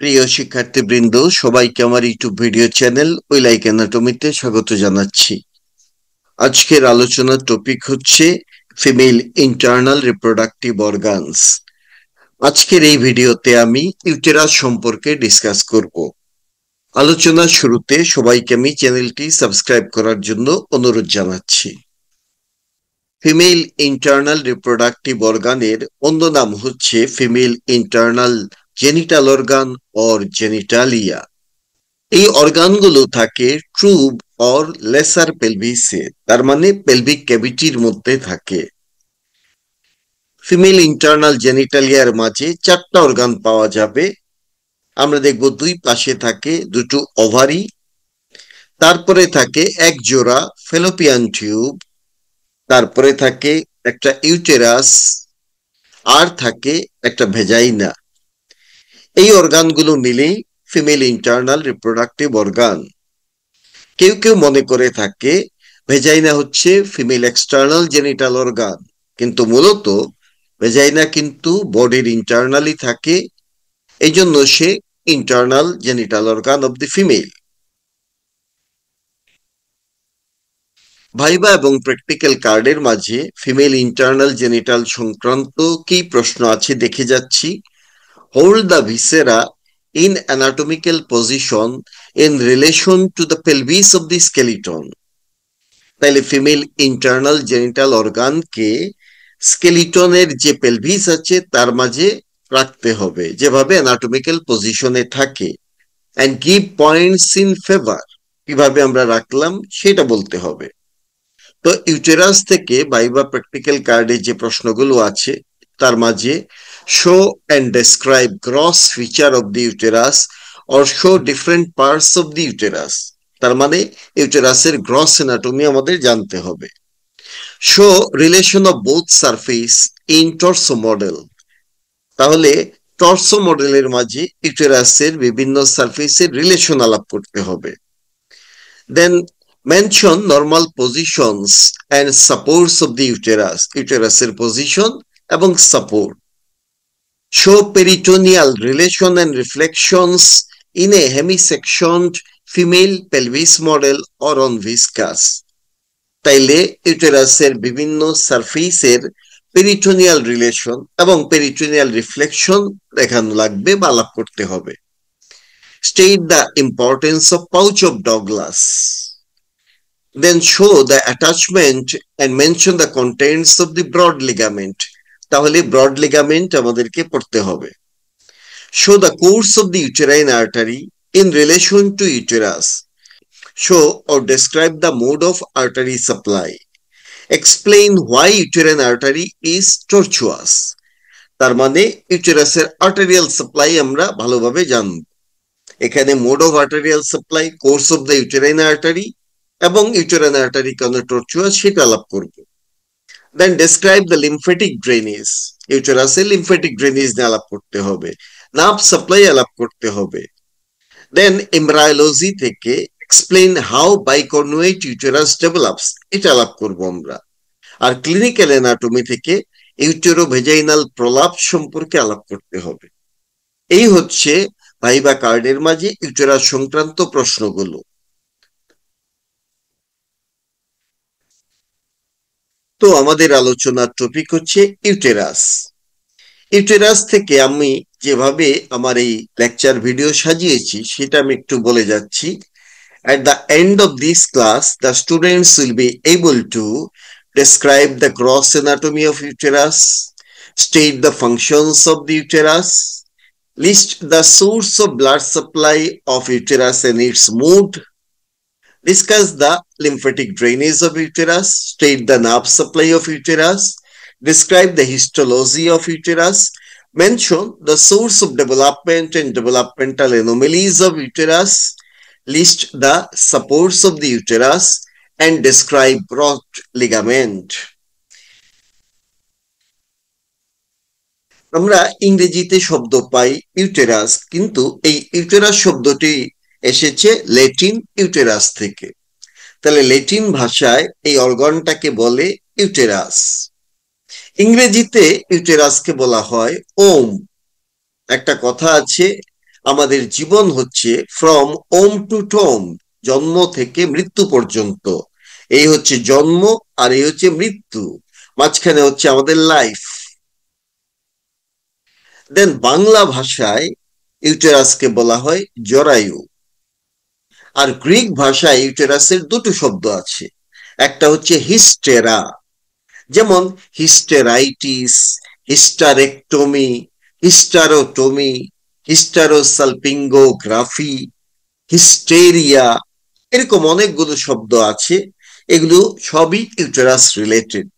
প্রিয় শিক্ষার্থীবৃন্দ, সবাইকে আমার YouTube video channel we like অ্যানাটমিতে স্বাগত জানাচ্ছি। আজকের আলোচনার টপিক হচ্ছে ফিমেল ইন্টারনাল রিপ্রোডাক্টিভ অর্গানস। আজকের এই ভিডিওতে আমি ইউটেরাস সম্পর্কে ডিসকাস করব। আলোচনার শুরুতে সবাইকে আমি চ্যানেলটি সাবস্ক্রাইব করার জন্য অনুরোধ জানাচ্ছি। ফিমেল ইন্টারনাল রিপ্রোডাক্টিভ অর্গানের অন্য নাম হচ্ছে female internal genital organ or genitalia. এই অর্গানগুলো থাকে ট্রুব অর লেসার পেলভিসে, তার মানে পেলভিক ক্যাভিটির মধ্যে থাকে। ফিমেল ইন্টারনাল জেনিটালিয়ার মাঝে চারটা অর্গান পাওয়া যাবে। আমরা দেখব দুই পাশে থাকে দুটো ওভারি, তারপরে থাকে এক জোড়া ফেলোপিয়ান টিউব, তারপরে থাকে একটা ইউটেরাস, আর থাকে একটা ভেজাইনা। এই অর্গানগুলো মিলেই ফিমেল ইন্টারনাল রিপ্রোডাক্টিভ অর্গান। কেউ কেউ মনে করে থাকে ভেজাইনা হচ্ছে ফিমেল এক্সটার্নাল জেনিটাল অর্গান, কিন্তু মূলত ভেজাইনা কিন্তু বডির ইন্টারনালি থাকে, এই জন্য সে internal genital organ of the female. Viva এবং প্র্যাকটিক্যাল কার্ডের মাঝে ফিমেল ইন্টারনাল জেনিটাল সংক্রান্ত কি প্রশ্ন আছে দেখে যাচ্ছি। Hold the viscera in anatomical position in relation to the pelvis of the skeleton. তাইলে ফিমেল ইন্টারনাল জেনিটাল অর্গানকে স্কেলিটনের যে পেলভিস আছে তার মাঝে রাখতে হবে, যেভাবে অ্যানাটমিক্যাল পজিশনে থাকে, and give points in favor। কিভাবে আমরা রাখলাম সেটা বলতে হবে। তো ইউটেরাস থেকে ভাইবা প্র্যাকটিক্যাল কার্ডে যে প্রশ্নগুলো আছে তার মাঝে show and describe gross feature of the uterus or show different parts of the uterus, তার মানে ইউটেরাসের গ্রস অ্যানাটমি আমাদের জানতে হবে। Show relation of both surface in torso model, তাহলে টর্সো মডেলের মাঝে ইউটেরাসের বিভিন্ন সারফেসের রিলেশন আলাপ করতে হবে। Then mention normal positions and supports of the uterus, ইউটেরাসের পজিশন এবং support. show peritoneal relation and reflections in a hemisectioned female pelvis model or on viscus। তাইলে ইউটেরাসের বিভিন্ন সারফেসের পেরিটোনিয়াল রিলেশন এবং পেরিটোনিয়াল রিফ্লেকশন দেখানো লাগবে বা আলাপ করতে হবে। state the importance of pouch of Douglas, then show the attachment and mention the contents of the broad ligament, তাহলে ব্রড লিগামেন্ট আমাদেরকে পড়তে হবে। show the course of the uterine artery in relation to uterus, show or describe the mode of artery supply, explain why uterine artery is tortuous, তার মানে ইউটেরাসের arterial supply আমরা ভালোভাবে জানব। এখানে mode of arterial supply, course of the uterine artery এবং uterine artery কেন tortuous সেটা আলাপ করব। Then describe the lymphatic drainage, ইউটেরাসের লিম্ফেটিক ড্রেনেজ নিয়ে আলাপ করতে হবে, নার্ভ সাপ্লাই আলাপ করতে হবে। দেন এমব্রায়োলজি থেকে explain how bicornuate uterus develops, এটা আলাপ করব আমরা। আর ক্লিনিক্যাল অ্যানাটমি থেকে ইউটেরোভেজাইনাল প্রলাপ সম্পর্কে আলাপ করতে হবে। এই হচ্ছে ভাইবা কার্ডের মাঝে ইউটেরাস সংক্রান্ত প্রশ্নগুলো। তো আমাদের আলোচনার টপিক হচ্ছে ইউটেরাস। ইউটেরাস থেকে আমি যেভাবে আমার এই লেকচার ভিডিও সাজিয়েছি সেটা আমি একটু বলে যাচ্ছি। At the end of this class, the students will be able to describe the gross anatomy of uterus, state the functions of the uterus, list the source of blood supply of uterus and its mode, discuss the lymphatic drainage of uterus, state the nerve supply of uterus, describe the histology of uterus, mention the source of development and developmental anomalies of uterus, list the supports of the uterus, and describe broad ligament. আমরা ইংরেজিতে শব্দ পাই uterus, কিন্তু এই uterus শব্দটি এসেছে Latin uterus থেকে। তাহলে Latin ভাষায় এই অর্গানটাকে বলে ইউটেরাস। ইংরেজিতে ইউটেরাসকে বলা হয় ওম। একটা কথা আছে, আমাদের জীবন হচ্ছে ফ্রম ওম টু টোম, জন্ম থেকে মৃত্যু পর্যন্ত। এই হচ্ছে জন্ম আর এই হচ্ছে মৃত্যু, মাঝখানে হচ্ছে আমাদের লাইফ। দেন বাংলা ভাষায় ইউটেরাসকে বলা হয় জরায়ু। আর গ্রিক ভাষায় ইউটেরাসের দুটো শব্দ আছে, একটা হচ্ছে হিস্টেরা, যেমন হিস্টেরাইটিস, হিস্টারেক্টমি, হিস্টারোটমি, হিস্টারোসালপিঙ্গোগ্রাফি, হিস্টেরিয়া, এরকম অনেকগুলো শব্দ আছে। এগুলো সবই ইউটেরাস রিলেটেড।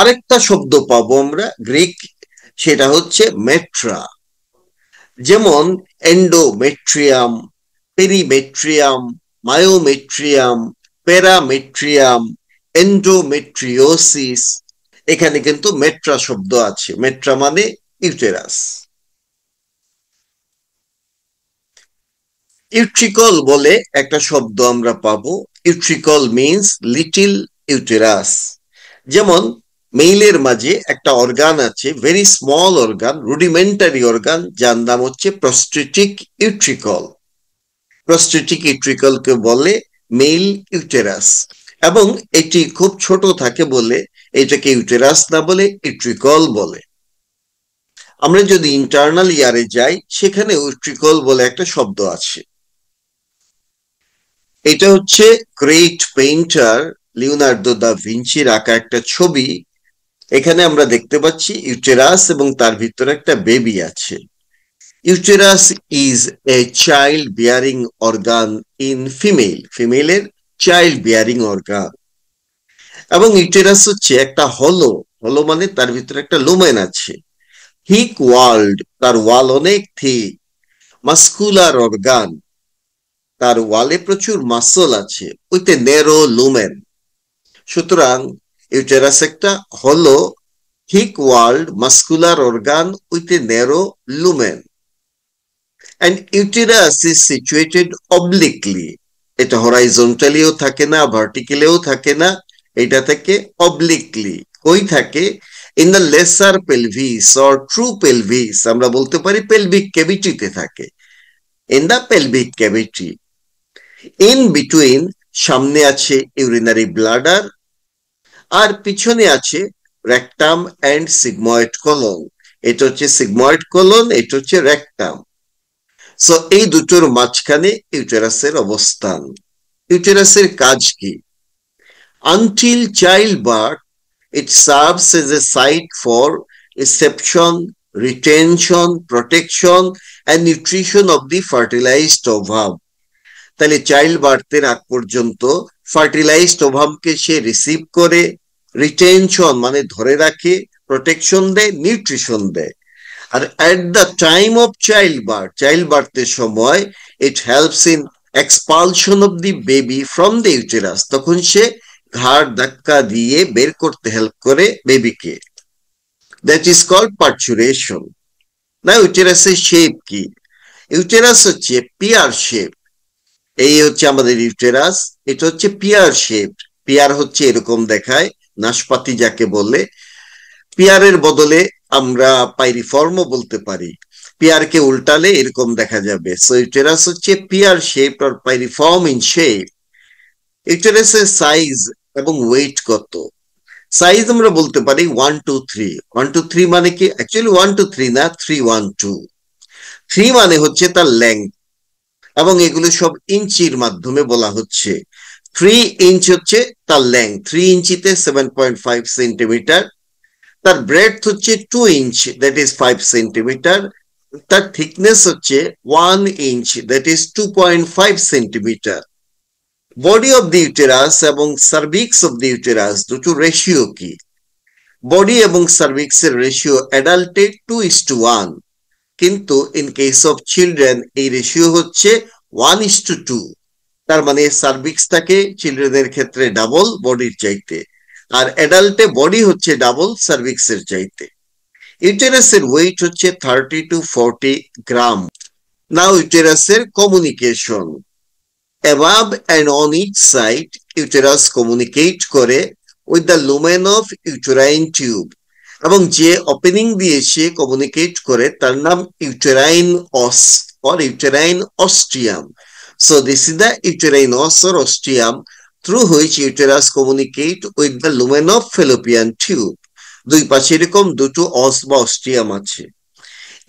আরেকটা শব্দ পাবো আমরা গ্রিক, সেটা হচ্ছে মেট্রা, যেমন এন্ডোমেট্রিয়াম, পেরিমেট্রিয়াম, মায়োমেট্রিয়াম, প্যারামেট্রিয়াম, এন্ডোমেট্রিওসিস। এখানে কিন্তু মেট্রা শব্দ আছে, মেট্রা মানে ইউটেরাস। ইউট্রিকল বলে একটা শব্দ আমরা পাবো, ইউট্রিকল মিন্স লিটিল ইউটেরাস। যেমন মেইলের মাঝে একটা অর্গান আছে, very small organ, rudimentary organ, যার নাম হচ্ছে প্রস্টেটিক ইউট্রিকল। প্রস্টেটিক ইউট্রিকলকে বলে মেইল ইউটেরাস, এবং এটি খুব ছোট থাকে বলে এটাকে ইউটেরাস না বলে ইউট্রিকল বলে। আমরা যদি ইন্টারনাল ইয়ারে যাই, সেখানে ইউট্রিকল বলে একটা শব্দ আছে। এটা হচ্ছে গ্রেট পেইন্টার লিওনার্দো দা ভিঞ্চির আঁকা একটা ছবি। এখানে আমরা দেখতে পাচ্ছি ইউটেরাস এবং তার ভিতরে একটা বেবি আছে। Uterus is a child bearing organ in female, ফিমেলের চাইল্ড বিয়ারিং অর্গান। এবং ইউটেরাস হচ্ছে একটা হলো, হলো মানে তার ভিতরে একটা লুমেন আছে। থিক ওয়াল্ড, তার ওয়াল অনেক থিক। মাস্কুলার অর্গান, তার ওয়ালে প্রচুর মাসল আছে, উইথ এ নেরো লুমেন। সুতরাং ইউটেরাস একটা হলো, thick walled, muscular organ with a narrow lumen. And uterus is situated obliquely, এটা হরাইজন্টালিও থাকে না, ভার্টিক্যালিও থাকে না, এটা থেকে অবলিকলি। কই থাকে? In the lesser pelvis or true pelvis, আমরা বলতে পারি পেলভিক ক্যাভিটিতে থাকে, in the pelvic cavity. In between, সামনে আছে ইউরিনারি ব্লাডার, আর পিছনে আছে রেকটাম অ্যান্ড সিগময়েড কলন। এটা হচ্ছে সিগময়েড কলন, এটা হচ্ছে রেকটাম। সো এই দুটোর মাঝখানে ইউটেরাসের অবস্থান। ইউটেরাসের কাজ কি? Until child birth it serves as a site for reception, retention, protection and nutrition of the fertilized ovum. তাহলে চাইল্ড বার্থের আগ পর্যন্ত ফার্টিলাইজড ওভামকে সে রিসিভ করে, রিটেনশন মানে ধরে রাখে, প্রোটেকশন দেয়, নিউট্রিশন দেয়। আর at the time of child বার্থের সময় it helps in expulsion of the baby from the uterus, তখন সে ঘাড় ধাক্কা দিয়ে বের করতে হেল্প করে বেবিকে। That is called parturition. না, ইউটেরাসের শেপ কি? ইউটেরাস হচ্ছে পিয়ার শেপ। এই হচ্ছে আমাদের ইউটেরাস, এটা হচ্ছে পিয়ার শেপ। পিয়ার হচ্ছে এরকম দেখায়, নাশপাতি যাকে বলে। পিয়ারের বদলে আমরা পাইরিফর্মও বলতে পারি, পিয়ারকে উল্টালে এরকম দেখা যাবে। সো ইউটেরাস হচ্ছে pear shape or piriform in shape. ইউটেরাসের সাইজ এবং ওয়েট কত? সাইজ আমরা বলতে পারি 1 2 3। 1 2 3 মানে কি? অ্যাকচুয়ালি 1 2 3 না, 3 1 2। 3 মানে হচ্ছে তার লেংথ, এবং এগুলো সব ইঞ্চির মাধ্যমে বলা হচ্ছে। 3 ইঞ্চ হচ্ছে তার লেংথ, 3 ইঞ্চিতে 7.5 সেন্টিমিটার। তার ব্রেডথ হচ্ছে 2 ইঞ্চ, দ্যাট ইজ 5 সেন্টিমিটার। তার থিকনেস হচ্ছে 1 inch, that is 2.5 centimetre. Body of the uterus এবং সার্ভিক্স অফ দি ইউটেরাস দুটো রেশিও কি? বডি এবং সার্ভিক্স এর রেশিও অ্যাডাল্টে 2:1, কিন্তু ইন কেস অফ চিলড্রেন এই রেশিও হচ্ছে 1:2। তার মানে সার্ভিক্স থাকে চিলড্রেনের ক্ষেত্রে ডাবল বডির চাইতে, আর অ্যাডাল্টে বডি হচ্ছে ডাবল সার্ভিক্স এর চাইতে। ইউটেরাসের ওয়েট হচ্ছে 30 to 40 গ্রাম। নাও ইউটেরাসের communication. Above and on each side, uterus communicate করে with the lumen of uterine tube. এবং যে ওপেনিং দিয়ে সে কমিউনিকেট করে তার নাম ইউটেরাইন অস or uterine ostium. So this is the uterine os or ostium through which uterus communicate with the lumen of fallopian tube. দুই পাশে এরকম দুটো অস বা অস্টিয়াম আছে।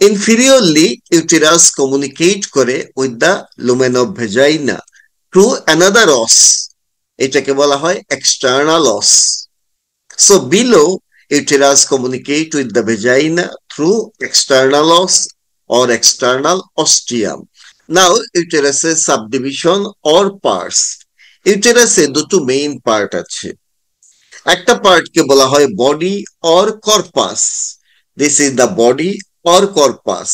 Inferiorly, uterus communicate করে with the lumen of vagina through another os. এটাকে বলা হয় external os. So below, uterus communicate with the vagina through external os or external ostium. Now, uterus's subdivision or parts. Uterusে দুটো main part আছে। একটা পার্টকে বলা হয় body or corpus. This is the body or corpus.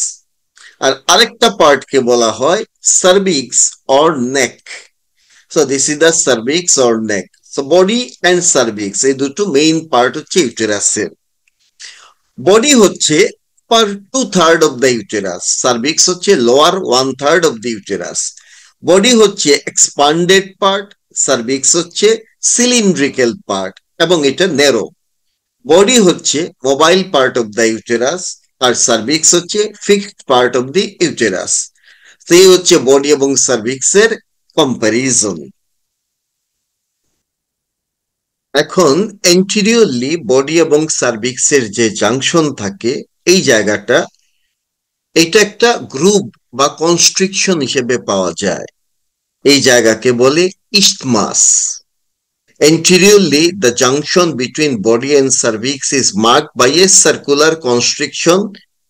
আর আরেকটা পার্টকে বলা হয় cervix or neck. So this is the cervix or neck. So body and cervix এই দুটো মেইন পার্ট হচ্ছে ইউটেরাসের। বডি হচ্ছে per 2/3 of the uterus, cervix হচ্ছে lower 1/3 of the uterus. Body হচ্ছে এক্সপান্ডেড পার্ট, সার্ভিক্স হচ্ছে সিলিন্ড্রিক্যাল পার্ট এবং এটা ন্যারো। বডি হচ্ছে mobile part of the uterus R cervix হচ্ছে fixed part of the uterus. সেই হচ্ছে বডি এবং সার্ভিক্সের কম্প্যারিজন। এখন এন্টেরিয়রলি বডি এবং সার্ভিক্সের যে জাংশন থাকে এই জায়গাটা, এটা একটা গ্রুপ বা কনস্ট্রিকশন হিসেবে পাওয়া যায়। এই জায়গাকে বলে ইস্টমাস। Anteriorly, the junction between body and cervix is marked by a circular constriction.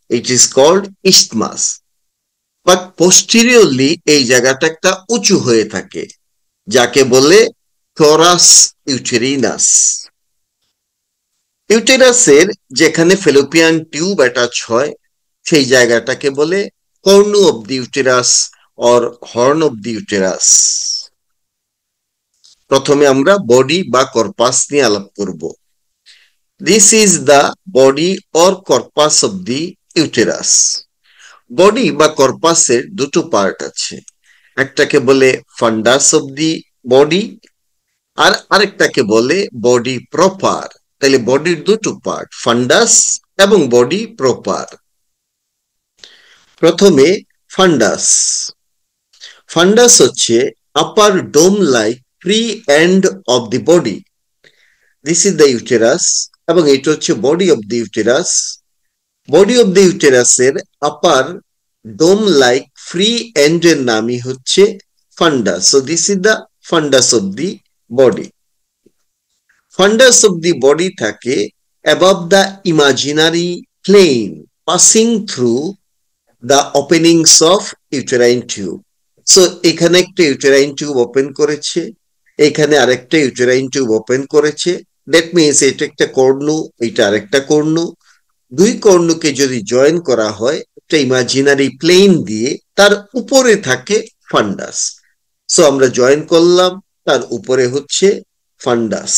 It is called isthmus. But posteriorly, এই জায়গাটা একটা উঁচু হয়ে থাকে, যাকে বলে thorax uterinus. ইউটেরাসের যেখানে ফেলোপিয়ান টিউব অ্যাটাচ হয় সেই জায়গাটাকে বলে cornu of the uterus or horn of the uterus. প্রথমে আমরা বডি বা কর্পাস নিয়ে আলাপ করব। This is the body or corpus of the uterus. Body বা কর্পাসের দুটো পার্ট আছে, একটাকে বলে ফান্ডাস অব দি বডি আর আরেকটাকে বলে বডি প্রপার। তাহলে বডির দুটো পার্ট, ফান্ডাস এবং বডি প্রপার। প্রথমে ফান্ডাস। ফান্ডাস হচ্ছে upper dome like free end of the body. This is the uterus এবং এটা হচ্ছে body of the uterus. Body of the ইউটেরাসের upper dome like free end এর নামই হচ্ছে fundus. So this is the fundus of the body. Fundus of the body থাকে above the imaginary plane passing through the openings of uterine tube. So এখানে একটা uterine tube open করেছে, এখানে আরেকটা uterine tube open করেছে। That means এটা একটা কর্ণু, এটা আরেকটা কর্ণু। দুই কর্ণকে যদি জয়েন করা হয় একটা ইমাজিনারি প্লেন দিয়ে, তার উপরে থাকে ফান্ডাস। সো আমরা জয়েন করলাম, তার উপরে হচ্ছে ফান্ডাস।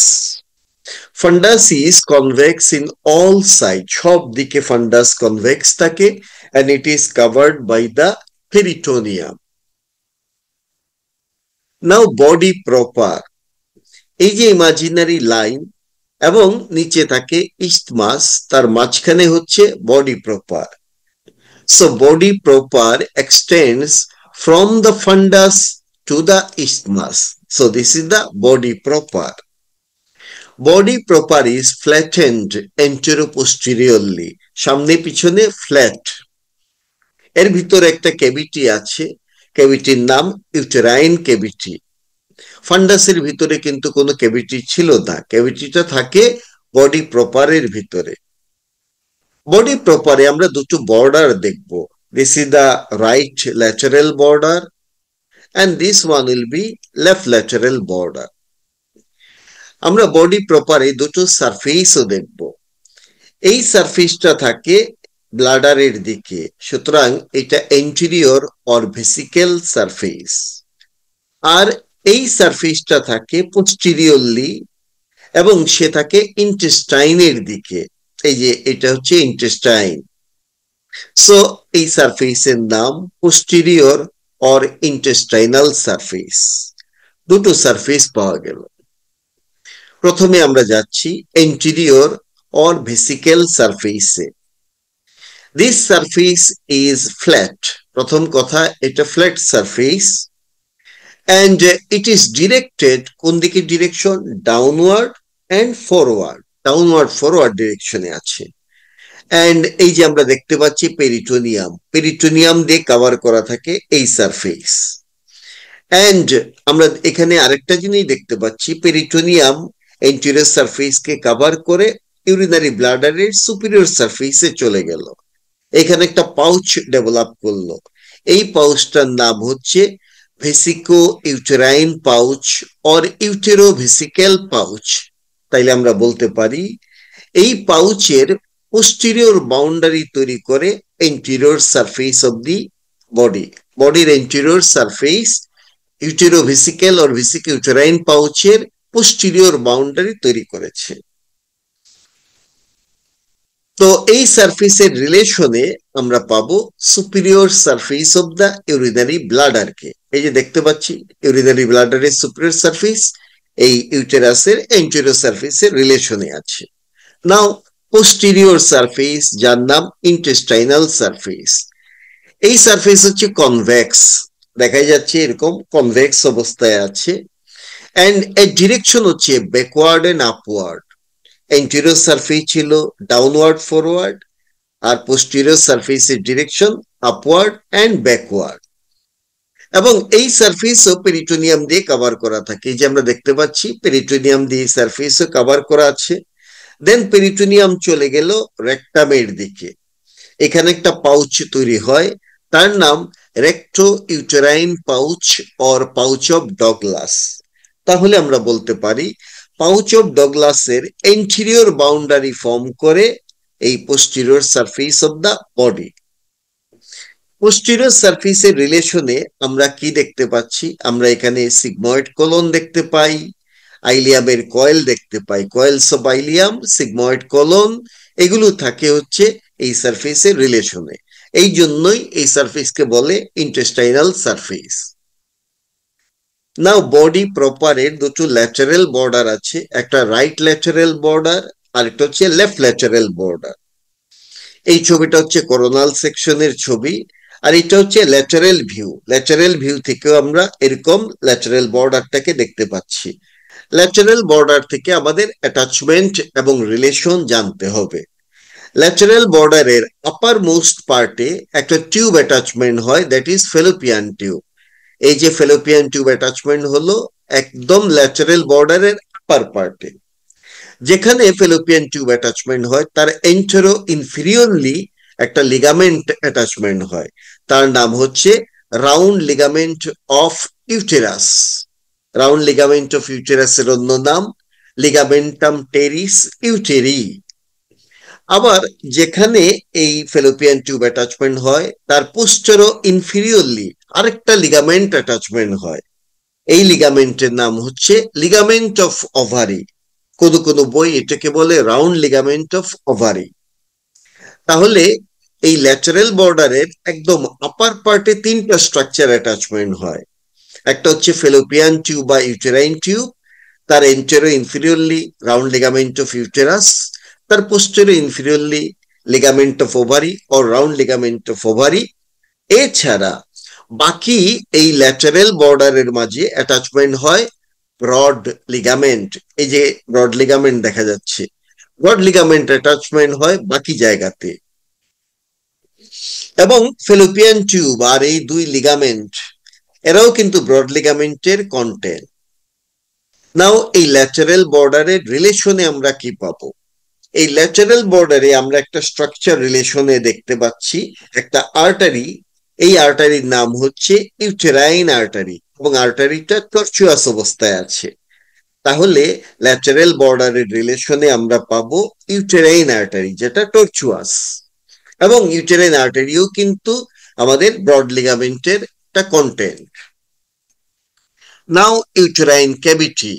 ফান্ডাস is convex in all side, সব দিকে ফান্ডাস কনভেক্স থাকে and it is covered by the peritoneum. Now body proper, এই যে ইমাজিনারি লাইন এবং নিচে থাকে ইস্টমাস, তার মাঝখানে হচ্ছে body proper. So body proper extends from the fundus to the isthmus. So this is the body proper. Body proper is flattened anteroposteriorly, সামনে পিছনে ফ্ল্যাট। এর ভিতরে একটা ক্যাভিটি আছে, ক্যাভিটির নাম ইউটেরাইন ক্যাভিটি। ফান্ডাসের ভিতরে কিন্তু কোনো ক্যাভিটি ছিল না, ক্যাভিটিটা থাকে বডি প্রপারের ভিতরে। বডি প্রপারে আমরা দুটো বর্ডার দেখব। This is the right lateral border and this one will be left lateral border. আমরা বডি প্রপারে দুটো সারফেসও দেখব। এই সারফেসটা থাকে ব্লাডারের দিকে, সুতরাং এটা এন্টেরিয়র অর ভেসিকেল সারফেস। আর এই সারফেসটা থাকে পোস্টেরিয়রলি এবং সে থাকে ইন্টেস্টাইনের দিকে। এই যে এটা হচ্ছে ইন্টেস্টাইন। সো এই সারফেসের নাম পোস্টেরিয়র অর ইন্টেস্টাইনাল সারফেস। দুটো সারফেস পাওয়া গেল। প্রথমে আমরা যাচ্ছি anterior or vesical surface. This surface is flat. প্রথম কথা, এটা flat surface and it is directed কোন দিকে direction? Downward and forward. Downward forward direction এ আছে। and এই যে আমরা দেখতে পাচ্ছি পেরিটোনিয়াম দিয়ে কভার করা থাকে এই সারফেস। and আমরা এখানে আরেকটা জিনিস দেখতে পাচ্ছি, পেরিটোনিয়াম এন্টেরিয়র সারফেসকে কভার করে ইউরিনারি ব্লাডারের সুপিরিয়র সারফেসে চলে গেল, এখানে একটা পাউচ ডেভেলপ করলো। এই পাউচটার নাম হচ্ছে vesico uterine pouch or utero vesical pouch. তাইলে আমরা বলতে পারি এই পাউচের পোস্টেরিয়র বাউন্ডারি তৈরি করে anterior surface of the body. বডির anterior surface utero vesical or vesico uterine পাউচের পোস্টেরিয়র বাউন্ডারি তৈরি করেছে। তো এই সারফেসের রিলেশনে আমরা পাবো superior surface of the urinary ব্লাডারকে। এই যে দেখতে পাচ্ছি ইউরিনারি ব্লাডারের সুপিরিয়র সারফেস এই ইউটেরাসের এন্টেরিয়র সারফেসের রিলেশনে আছে। নাও পোস্টেরিয়র সারফেস, যার নাম ইন্টেস্টাইনাল সারফেস। এই সারফেস হচ্ছে কনভেক্স, দেখা যাচ্ছে এরকম কনভেক্স অবস্থায় আছে এন্ড এর ডিরেকশন হচ্ছে backward and upward. Anterior surface ছিল ডাউনওয়ার্ড ফরওয়ার্ড আর পোস্টেরিয়র সারফেসের ডিরেকশন আপওয়ার্ড এন্ড ব্যাকওয়ার্ড। এবং এই সারফেসও পেরিটোনিয়াম দিয়ে কভার করা থাকে, এই যে আমরা দেখতে পাচ্ছি পেরিটোনিয়াম দিয়ে সারফেসও কভার করা আছে। দেন পেরিটোনিয়াম চলে গেল রেকটামের দিকে, এখানে একটা পাউচ তৈরি হয়, তার নাম recto uterine pouch or pouch of Douglas. তাহলে আমরা বলতে পারি পাউচ অফ ডগলাসের এন্টেরিয়র বাউন্ডারি ফর্ম করে এই posterior surface of the body. Posterior সারফেসের রিলেশনে আমরা কি দেখতে পাচ্ছি? আমরা এখানে সিগময়েড কোলন দেখতে পাই, আইলিয়ামের কয়েল দেখতে পাই, coils of ileum, sigmoid colon, এগুলো থাকে হচ্ছে এই সারফেসের রিলেশনে। এই জন্যই এই সারফেসকে বলে ইন্টেস্টাইনাল সারফেস। নাও বডি প্রপারের দুটো ল্যাটারাল বর্ডার আছে, একটা রাইট ল্যাটারাল বর্ডার আর একটা হচ্ছে লেফট ল্যাটারাল বর্ডার। এই ছবিটা হচ্ছে কোরোনাল সেকশনের ছবি আর এটা হচ্ছে ল্যাটারাল ভিউ। ল্যাটারাল ভিউ থেকেও আমরা এরকম ল্যাটারাল বর্ডারটাকে দেখতে পাচ্ছি। ল্যাটারাল বর্ডার থেকে আমাদের অ্যাটাচমেন্ট এবং রিলেশন জানতে হবে। ল্যাটারাল বর্ডারের আপার মোস্ট পার্টে একটা টিউব অ্যাটাচমেন্ট হয়, দ্যাট ইজ ফেলোপিয়ান টিউব। এই যে ফেলোপিয়ান টিউব অ্যাটাচমেন্ট হলো একদম ল্যাটারাল বর্ডারের আপার পার্টে। যেখানে ফেলোপিয়ান টিউব অ্যাটাচমেন্ট হয় তার এন্টেরো ইনফিরিয়রলি একটা লিগামেন্ট অ্যাটাচমেন্ট হয়, তার নাম হচ্ছে round ligament of uterus. Round ligament of ইউটেরাসের অন্য নাম লিগামেন্টাম টেরিস ইউটেরি। আবার যেখানে এই ফেলোপিয়ান টিউব অ্যাটাচমেন্ট হয় তার পোস্টেরো ইনফিরিয়রলি আরেকটা লিগামেন্ট অ্যাটাচমেন্ট হয়, এই লিগামেন্টের নাম হচ্ছে লিগামেন্ট অফ ওভারি। কোনো কোনো বই এটাকে বলে রাউন্ড লিগামেন্ট অফ ওভারি। তাহলে এই ল্যাটারাল বর্ডারের একদম আপার পার্টে তিনটা স্ট্রাকচার অ্যাটাচমেন্ট হয়, একটা হচ্ছে ফেলোপিয়ান টিউব বা ইউটেরাইন টিউব, তার antero inferiorly round ligament of uterus, তার postero inferiorly ligament of ovary or round ligament of ovary. এছাড়া বাকি এই ল্যাটারাল বর্ডারের মাঝে অ্যাটাচমেন্ট হয় ব্রড লিগামেন্ট। এই যে ব্রড লিগামেন্ট দেখা যাচ্ছে, ব্রড লিগামেন্ট অ্যাটাচমেন্ট হয় বাকি জায়গাতে। এবং ফেলোপিয়ান টিউব আর এই দুই লিগামেন্ট এরাও কিন্তু ব্রড লিগামেন্টের কন্টেন্ট। নাও এই ল্যাটারাল বর্ডারের রিলেশনে আমরা কি পাবো? এই ল্যাটারাল বর্ডারে আমরা একটা স্ট্রাকচার রিলেশনে দেখতে পাচ্ছি একটা আর্টারি, এই আর্টারির নাম হচ্ছে ইউটেরাইন আর্টারি এবং আর্টারিটা টর্চুয়াস অবস্থায় আছে। তাহলে ল্যাটারাল বর্ডারের রিলেশনে আমরা পাবো ইউটেরাইন আর্টারি যেটা টর্চুয়াস, এবং ইউটেরাইন আর্টারিও কিন্তু আমাদের ব্রড লিগামেন্টের একটা content. Now uterine cavity,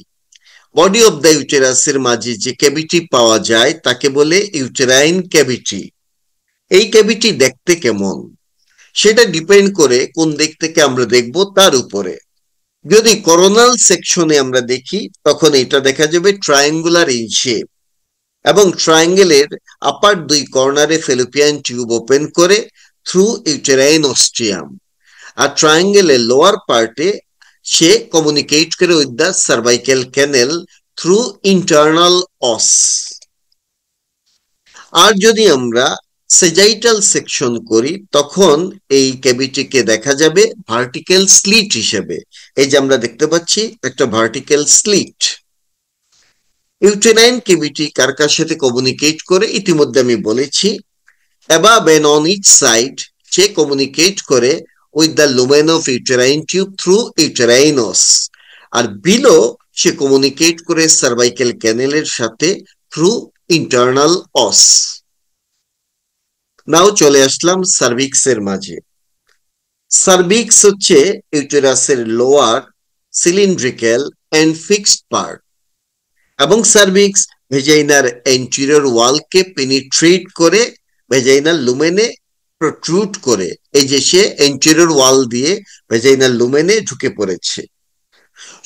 body of the ইউটেরাসের মাঝে যে ক্যাভিটি পাওয়া যায় তাকে বলে ইউটেরাইন ক্যাভিটি। এই ক্যাভিটি দেখতে কেমন সেটা ডিপেন্ড করে কোন দিক থেকে আমরা দেখব তার উপরে। যদি কোরোনাল সেকশনে আমরা দেখি তখন এটা দেখা যাবে ট্রায়াঙ্গুলার ইন শেপ, এবং ট্রায়াঙ্গেলের আপার দুই কর্নারে ফেলোপিয়ান টিউব ওপেন করে থ্রু ইউটেরাইন অস্ট্রিয়াম, আর ট্রায়াঙ্গেলের লোয়ার পার্টে সে কমিউনিকেট করে with the cervical canal through internal os. আর যদি আমরা সেজাইটাল সেকশন করি তখন এই ক্যাভিটিকে দেখা যাবে ভার্টিক্যাল স্লিট হিসেবে। এই যে আমরা দেখতে পাচ্ছি একটা ভার্টিক্যাল স্লিট। ইউটেরাইন ক্যাভিটি কার কার সাথে কমিউনিকেট করে ইতিমধ্যে আমি বলেছি। above and on each side সে কমিউনিকেট করে with the lumen of uterine tube through uterine os, আর বিলো সে কমিউনিকেট করে সার্ভাইকেল ক্যানেলের সাথে থ্রু ইন্টারনাল অস। নাও চলে আসলাম সার্ভিক্সের মাঝে। সার্ভিক্স হচ্ছে ইউটেরাসের lower cylindrical and fixed part, এবং সার্ভিক্স ভেজাইনার এন্টেরিয়র ওয়ালকে পেনিট্রেট করে ভেজাইনাল লুমেনে প্রট্রুড করে। এই যে সে এন্টেরিয়র ওয়াল দিয়ে ভেজাইনাল লুমেনে ঢুকে পড়েছে।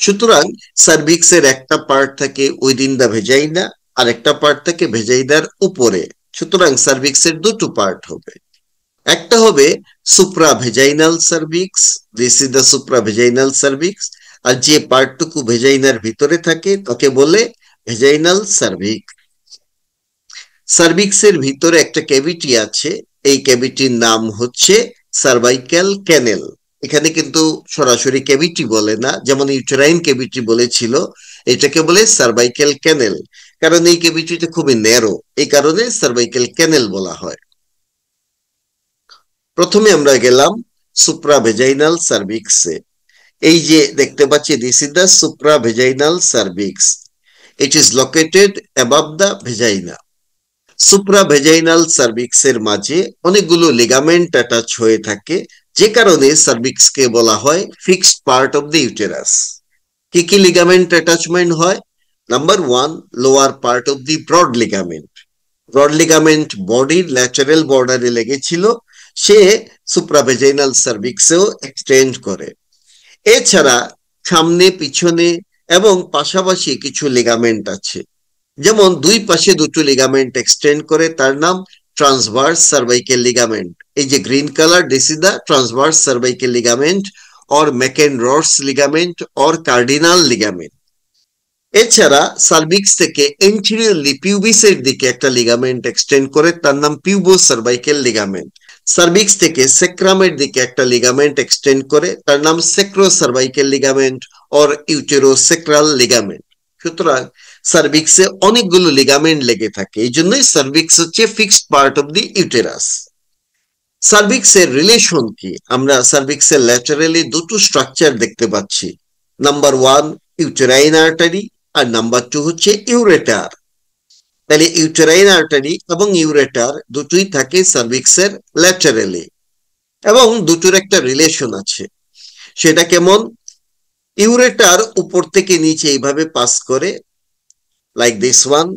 সুতরাং সার্ভিক্সের একটা পার্ট থাকে উইদিন দ্য ভেজাইনা, আর একটা পার্ট থাকে ভেজাইনার উপরে। সুতরাং সার্ভিক্সের দুটো পার্ট হবে, একটা হবে supra vaginal cervix, this is the supra vaginal cervix, আর যে পার্টটুকু ভেজাইনার ভিতরে থাকে তাকে বলে ভেজাইনাল সার্ভিক্স। সার্ভিক্সের ভিতরে একটা ক্যাভিটি আছে, এই ক্যাভিটির নাম হচ্ছে সার্ভাইক্যাল ক্যানেল। এখানে কিন্তু সরাসরি ক্যাভিটি বলে না, যেমন ইউটেরাইন ক্যাভিটি বলেছিল, এটাকে বলে সার্ভাইক্যাল ক্যানেল, কারণ এই ক্যাভিটিটা খুবই ন্যারো, এই কারণে সার্ভাইক্যাল ক্যানেল বলা হয়। প্রথমে আমরা গেলাম সুপ্রা ভেজাইনাল সার্ভিক্সে। এই যে দেখতে পাচ্ছি this is the supra vaginal cervix, it is located above the vagina. Supra vaginal সার্ভিক্সের মাঝে অনেকগুলো লিগামেন্ট অ্যাটাচ হয়ে থাকে, যে কারণে সার্ভিক্সকে বলা হয় fixed part of the uterus. কি কি লিগামেন্ট অ্যাটাচমেন্ট হয়? Number one, lower part of the broad ligament. Broad ligament বডির ল্যাটারাল বর্ডারে লেগেছিল, সে সুপ্রাভেজাইনাল সার্ভিক্সেও এক্সটেন্ড করে। এছাড়া সামনে পিছনে এবং পাশাপাশি কিছু লিগামেন্ট আছে, যেমন দুই পাশে দুটো লিগামেন্ট এক্সটেন্ড করে, তার নাম ট্রান্সভার্স সার্ভাইকেল লিগামেন্ট। এই যে green colour, this is the transverse cervical ligament or Mackenrodt's ligament or cardinal ligament. এছাড়া সার্ভিক্স থেকে এন্টেরিয়রলি পিউবিসের দিকে একটা লিগামেন্ট এক্সটেন্ড করে, তার নাম পিউবো সার্ভাইকেল লিগামেন্ট। সার্ভিক্স থেকে সেক্রামের দিকে একটা লিগামেন্ট এক্সটেন্ড করে, তার নাম sacro cervical ligament or utero sacral ligament. সুতরাং সার্ভিক্সে অনেকগুলো লিগামেন্ট লেগে থাকে, এই জন্যই সার্ভিক্স হচ্ছে fixed part of the uterus. সার্ভিক্সের রিলেশন কি? আমরা সার্ভিক্সের ল্যাটারালি দুটো স্ট্রাকচার দেখতে পাচ্ছি, নাম্বার ওয়ান ইউটেরাইন আর্টারি, আর নাম্বার টু হচ্ছে ইউরেটার। তাহলে ইউটেরাইন আর্টারি এবং ইউরেটার দুটোই থাকে সার্ভিক্সের ল্যাটারালি, এবং দুটোর একটা রিলেশন আছে। সেটা কেমন? ইউরেটার উপর থেকে নিচে এইভাবে পাস করে, লাইক দিস ওয়ান।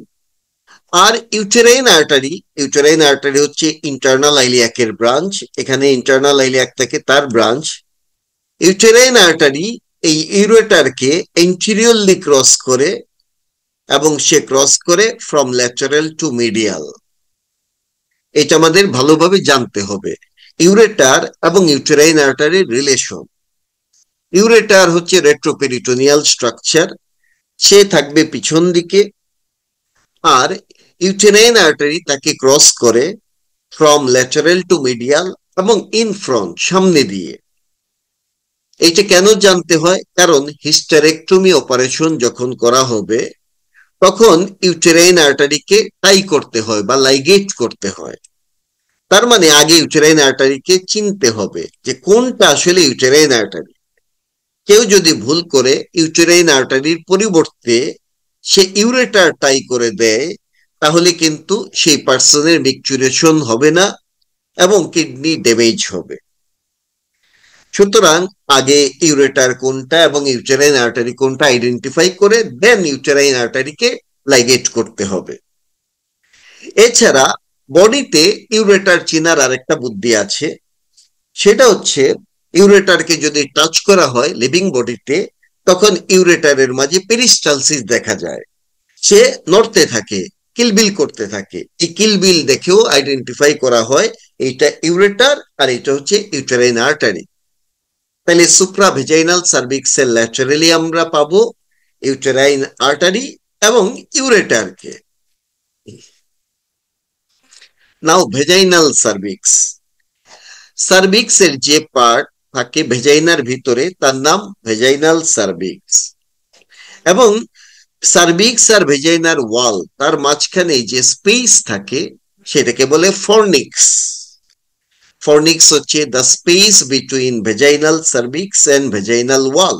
আর ইউটেরাইন আর্টারি হচ্ছে ইন্টারনাল আইলিয়াকের ব্রাঞ্চ, এখানে ইন্টারনাল আইলিয়াক থেকে তার ব্রাঞ্চ। ইউটেরাইন আর্টারি এই ইউরেটারকে এন্টেরিয়রলি ক্রস করে, এবং সে ক্রস করে ফ্রম ল্যাটারাল টু মিডিয়াল। এটা আমাদের ভালোভাবে জানতে হবে, ইউরেটার এবং ইউটেরাইন আর্টারির রিলেশন। ইউরেটার হচ্ছে রেট্রোপেরিটোনিয়াল স্ট্রাকচার, সে থাকবে পিছন দিকে, আর ইউটেরাইন আর্টারি তাকে ক্রস করে ফ্রম ল্যাটারাল টু মিডিয়াল এবং ইন ফ্রন্ট, সামনে দিয়ে। এইটা কেন জানতে হয়? কারণ হিস্টেরেক্টমি অপারেশন যখন করা হবে তখন ইউটেরাইন আর্টারিকে টাই করতে হয় বা লাইগেট করতে হয়। তার মানে আগে ইউটেরাইন আর্টারিকে চিনতে হবে যে কোনটা আসলে ইউটেরাইন আর্টারি। কেউ যদি ভুল করে ইউটেরাইন আর্টারির পরিবর্তে সে ইউরেটার টাই করে দেয়, তাহলে কিন্তু সেই পার্সনের মিকচুরেশন হবে না এবং কিডনি ড্যামেজ হবে। সুতরাং আগে ইউরেটার কোনটা এবং ইউটেরাইন আর্টারি কোনটা আইডেন্টিফাই করে দেন ইউটেরাইন আর্টারিকে লাইগেট করতে হবে। এছাড়া বডিতে ইউরেটার চেনার আরেকটা বুদ্ধি আছে, সেটা হচ্ছে ইউরেটারকে যদি টাচ করা হয় লিভিং বডিতে, তখন ইউরেটারের মাঝে পেরিস্টালসিস দেখা যায়, সে নড়তে থাকে, কিলবিল করতে থাকে। এই কিলবিল দেখেও আইডেন্টিফাই করা হয় এইটা ইউরেটার আর এটা হচ্ছে ইউটেরাইন আর্টারি। তাহলে সুপ্রা ভেজাইনাল সার্ভিক্সের ল্যাটারালি আমরা পাবো ইউটেরাইন আর্টারি এবং ইউরেটারকে। নাও ভেজাইনাল সার্ভিক্স। সার্ভিক্সের যে পার্ট থাকে ভেজাইনার ভিতরে তার নাম ভেজাইনাল সার্ভিক্স, এবং সার্ভিক্স আর ভেজাইনার ওয়াল তার মাঝখানে যে স্পেস থাকে সেটাকে বলে ফর্নিক্স। ফর্নিক্স হচ্ছে the space between vaginal cervix and vaginal wall.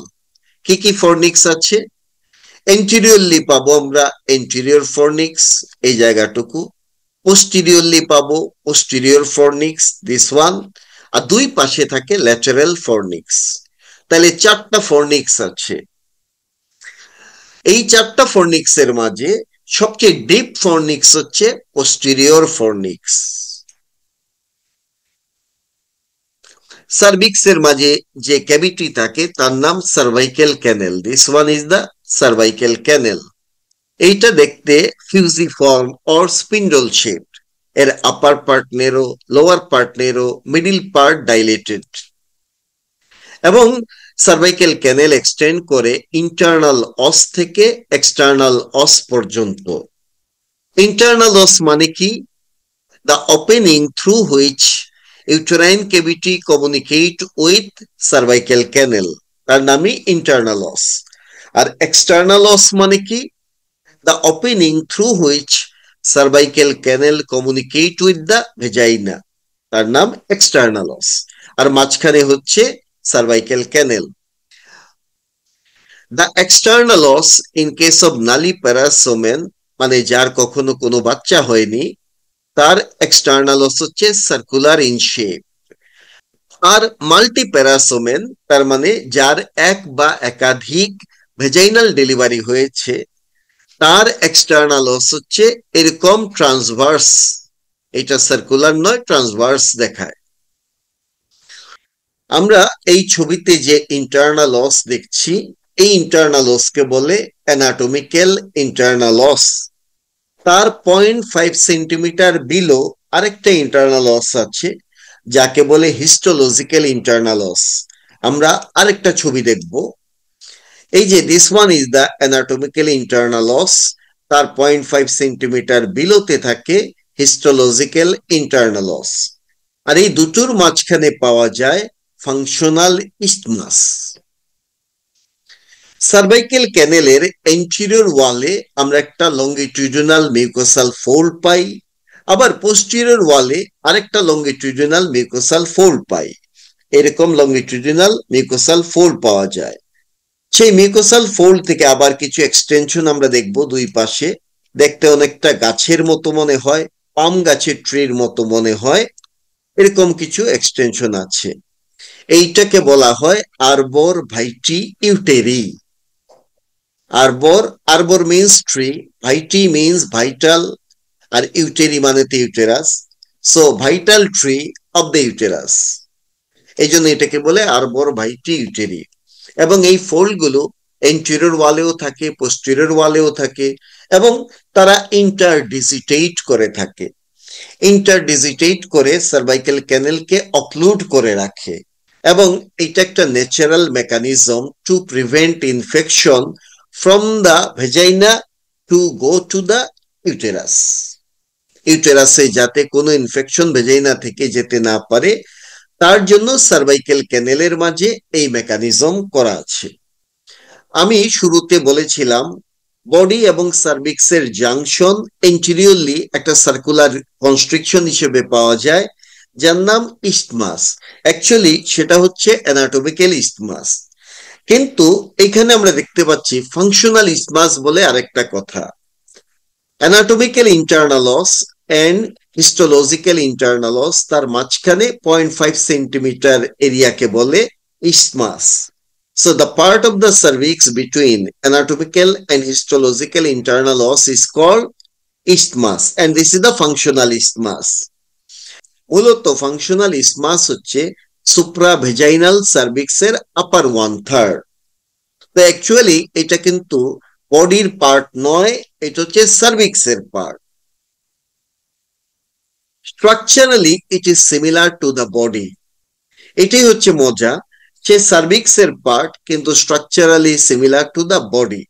কি কি ফর্নিক্স আছে? এন্টেরিয়রলি পাবো আমরা এন্টেরিয়র ফর্নিক্স, এই জায়গাটুকু। পোস্টেরিয়রলি পাবো পোস্টেরিয়র ফর্নিক্স, দিস ওয়ান। আর দুই পাশে থাকে ল্যাটারাল ফর্নিক্স। তাহলে চারটা ফর্নিক্স আছে। এই চারটা ফর্নিক্স এর মাঝে সবচেয়ে ডিপ ফর্নিক্স হচ্ছে পোস্টেরিয়র ফর্নিক্স। সার্ভিক্স এর মাঝে যে ক্যাভিটি থাকে তার নাম cervical canal, this one is the cervical canal. এইটা দেখতে ফিউজিফর্ম অর স্পিন্ডল শেপ। এর upper part narrow, lower part narrow, middle part dilated, এবং সার্ভাইকেল ক্যানেল এক্সটেন্ড করে ইন্টারনাল অস থেকে এক্সটার্নাল অস পর্যন্ত। ইন্টারনাল অস মানে কি? The opening through which uterine cavity communicate with cervical canal, তার নামই internal os. আর এক্সটার্নাল অস মানে কি? The opening through which cervical canal communicate with the vagina, তার নাম এক্সটার্নাল অস। আর মাঝখানে হচ্ছে সার্ভাইকেল ক্যানেল। দ্য এক্সটার্নাল অস ইন কেস অফ নালিপ্যারাস ওমেন, মানে যার কখনো কোনো বাচ্চা হয়নি, তার এক্সটার্নাল অস হচ্ছে সার্কুলার ইন শেপ। আর মাল্টিপ্যারাস ওমেন, তার মানে যার এক বা একাধিক ভেজাইনাল ডেলিভারি হয়েছে, তার এক্সটার্নাল অস হচ্ছে এরকম ট্রান্সভার্স। এটা সার্কুলার নয়, ট্রান্সভার্স দেখায়। আমরা এই ছবিতে যে ইন্টারনাল অস দেখছি, এই ইন্টারনাল অসকে বলে অ্যানাটমিক্যাল ইন্টারনাল অস। তার 0.5 সেন্টিমিটার বিলো আরেকটা ইন্টারনাল অস আছে যাকে বলে হিস্টোলজিক্যাল ইন্টারনাল অস। আমরা আরেকটা ছবি দেখব। এই যে this one is the anatomical internal অস, তার 0.5 সেন্টিমিটার বিলোতে থাকে হিস্টোলজিক্যাল ইন্টারনাল অস। আর এই দুটোর মাঝখানে পাওয়া যায় ফাংশনাল ইস্টমাস। সার্ভাইকেল ক্যানেলের এন্টেরিয়র ওয়ালে আমরা একটা লঙ্গিটিউডিনাল মিউকোসাল ফোল্ড পাই, আবার পোস্টেরিয়র ওয়ালে আরেকটা লঙ্গিটিউডিনাল মিউকোসাল ফোল্ড পাই। এরকম লঙ্গিটিউডিনাল মিউকোসাল ফোল্ড পাওয়া যায়। সেই মিউকোসাল ফোল্ড থেকে আবার কিছু এক্সটেনশন আমরা দেখব দুই পাশে। দেখতে অনেকটা গাছের মতো মনে হয়, পাম গাছের ট্রির মতো মনে হয়, এরকম কিছু এক্সটেনশন আছে। এইটাকে বলা হয় আরবর ভাইটি ইউটেরি। আরবর, আরবর মিন্স ট্রি, ভাইটি মিন্স ভাইটাল, আর ইউটেরি মানে uterus. So vital tree of the uterus, এই জন্য এটাকে বলে আরবর ভাইটি ইউটেরি। এবং এই ফোল্ড গুলো এন্টেরিয়র ওয়ালেও থাকে, পোস্টেরিয়র ওয়ালেও থাকে, এবং তারা ইন্টারডিজিটেট করে থাকে। ইন্টারডিজিটেট করে সার্ভাইকেল ক্যানেলকে অক্লুড করে রাখে, এবং এটা একটা natural mechanism to prevent infection from the vagina to go to the uterus. ইউটেরাসে যাতে কোনো ইনফেকশন ভেজাইনা থেকে যেতে না পারে, তার জন্য সার্ভাইকেল ক্যানেলের মাঝে এই মেকানিজম করা আছে। আমি শুরুতে বলেছিলাম বডি এবং সার্ভিক্সের জাংশন এন্টেরিয়রলি একটা সার্কুলার কনস্ট্রিকশন হিসেবে পাওয়া যায়, যার নাম ইস্টমাস। অ্যাকচুয়ালি সেটা হচ্ছে অ্যানাটমিক্যাল ইস্টমাস, কিন্তু এখানে আমরা দেখতে পাচ্ছি ফাংশনাল ইস্টমাস বলে আরেকটা কথা। অ্যানাটমিক্যাল ইন্টারনাল অস এন্ড হিস্টোলজিক্যাল ইন্টারনাল অস, তার মাঝখানে 0.5 সেন্টিমিটার এরিয়াকে বলে ইস্টমাস। So the part of the cervix between anatomical and histological internal os is called isthmus, and this is the functional isthmus. মূলত ফাংশনাল ইসমাস হচ্ছে সুপ্রাভেজাইনাল সার্ভিক্সের আপার 1/3। তো অ্যাকচুয়ালি এটা কিন্তু বডির পার্ট নয়, এটা হচ্ছে সার্ভিক্সের part. Structurally it is similar to the body. এটাই হচ্ছে মজা, সে সার্ভিক্স এর পার্ট কিন্তু structurally similar to the body.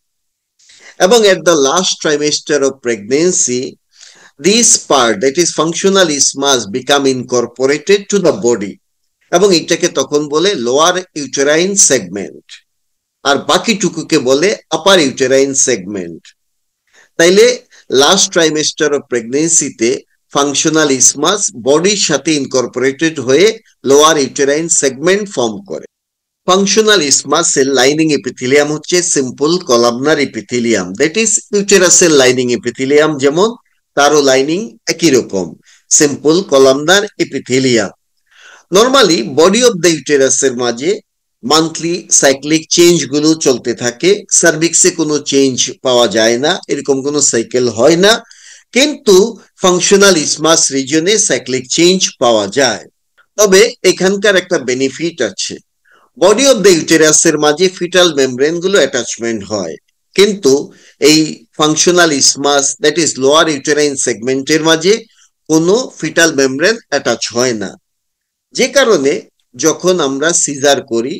এবং at the last trimester of pregnancy this part that is functional isthmus become incorporated to the body, এবং এটাকে তখন বলে লোয়ার ইউটেরাইন সেগমেন্ট, আর বাকিটুকুকে বলে আপার ইউটেরাইন সেগমেন্ট। তাইলে লাস্ট ট্রাইমেস্টার অফ প্রেগনেন্সিতে ফাংশনাল ইসমাস বডির সাথে ইনকর্পোরেটেড হয়ে লোয়ার ইউটেরাইন সেগমেন্ট ফর্ম করে। ফাংশনাল ইসমাসের লাইনিং এপিথেলিয়াম হচ্ছে simple columnar epithelium, that is ইউটেরাসের লাইনিং এপিথেলিয়াম যেমন, তারও লাইনিং একই রকম, simple columnar epithelium. Normally body of the ইউটেরাসের মাঝে মান্থলি সাইক্লিক চেঞ্জ গুলো চলতে থাকে, সার্ভিক্সে কোনো চেঞ্জ পাওয়া যায় না, এরকম কোনো সাইকেল হয় না, কিন্তু ফাংশনাল ইসমাস রিজনে সাইক্লিক চেঞ্জ পাওয়া যায়। তবে এখানকার একটা বেনিফিট আছে, বডি অফ দ্য ইউটেরাসের মাঝে ফিটাল মেমব্রেন গুলো অ্যাটাচমেন্ট হয়, কিন্তু এই functional isthmus that is lower uterine সেগমেন্টের মাঝে কোনো ফিটাল মেমব্রেন অ্যাটাচ হয় না, যে কারণে যখন আমরা সিজার করি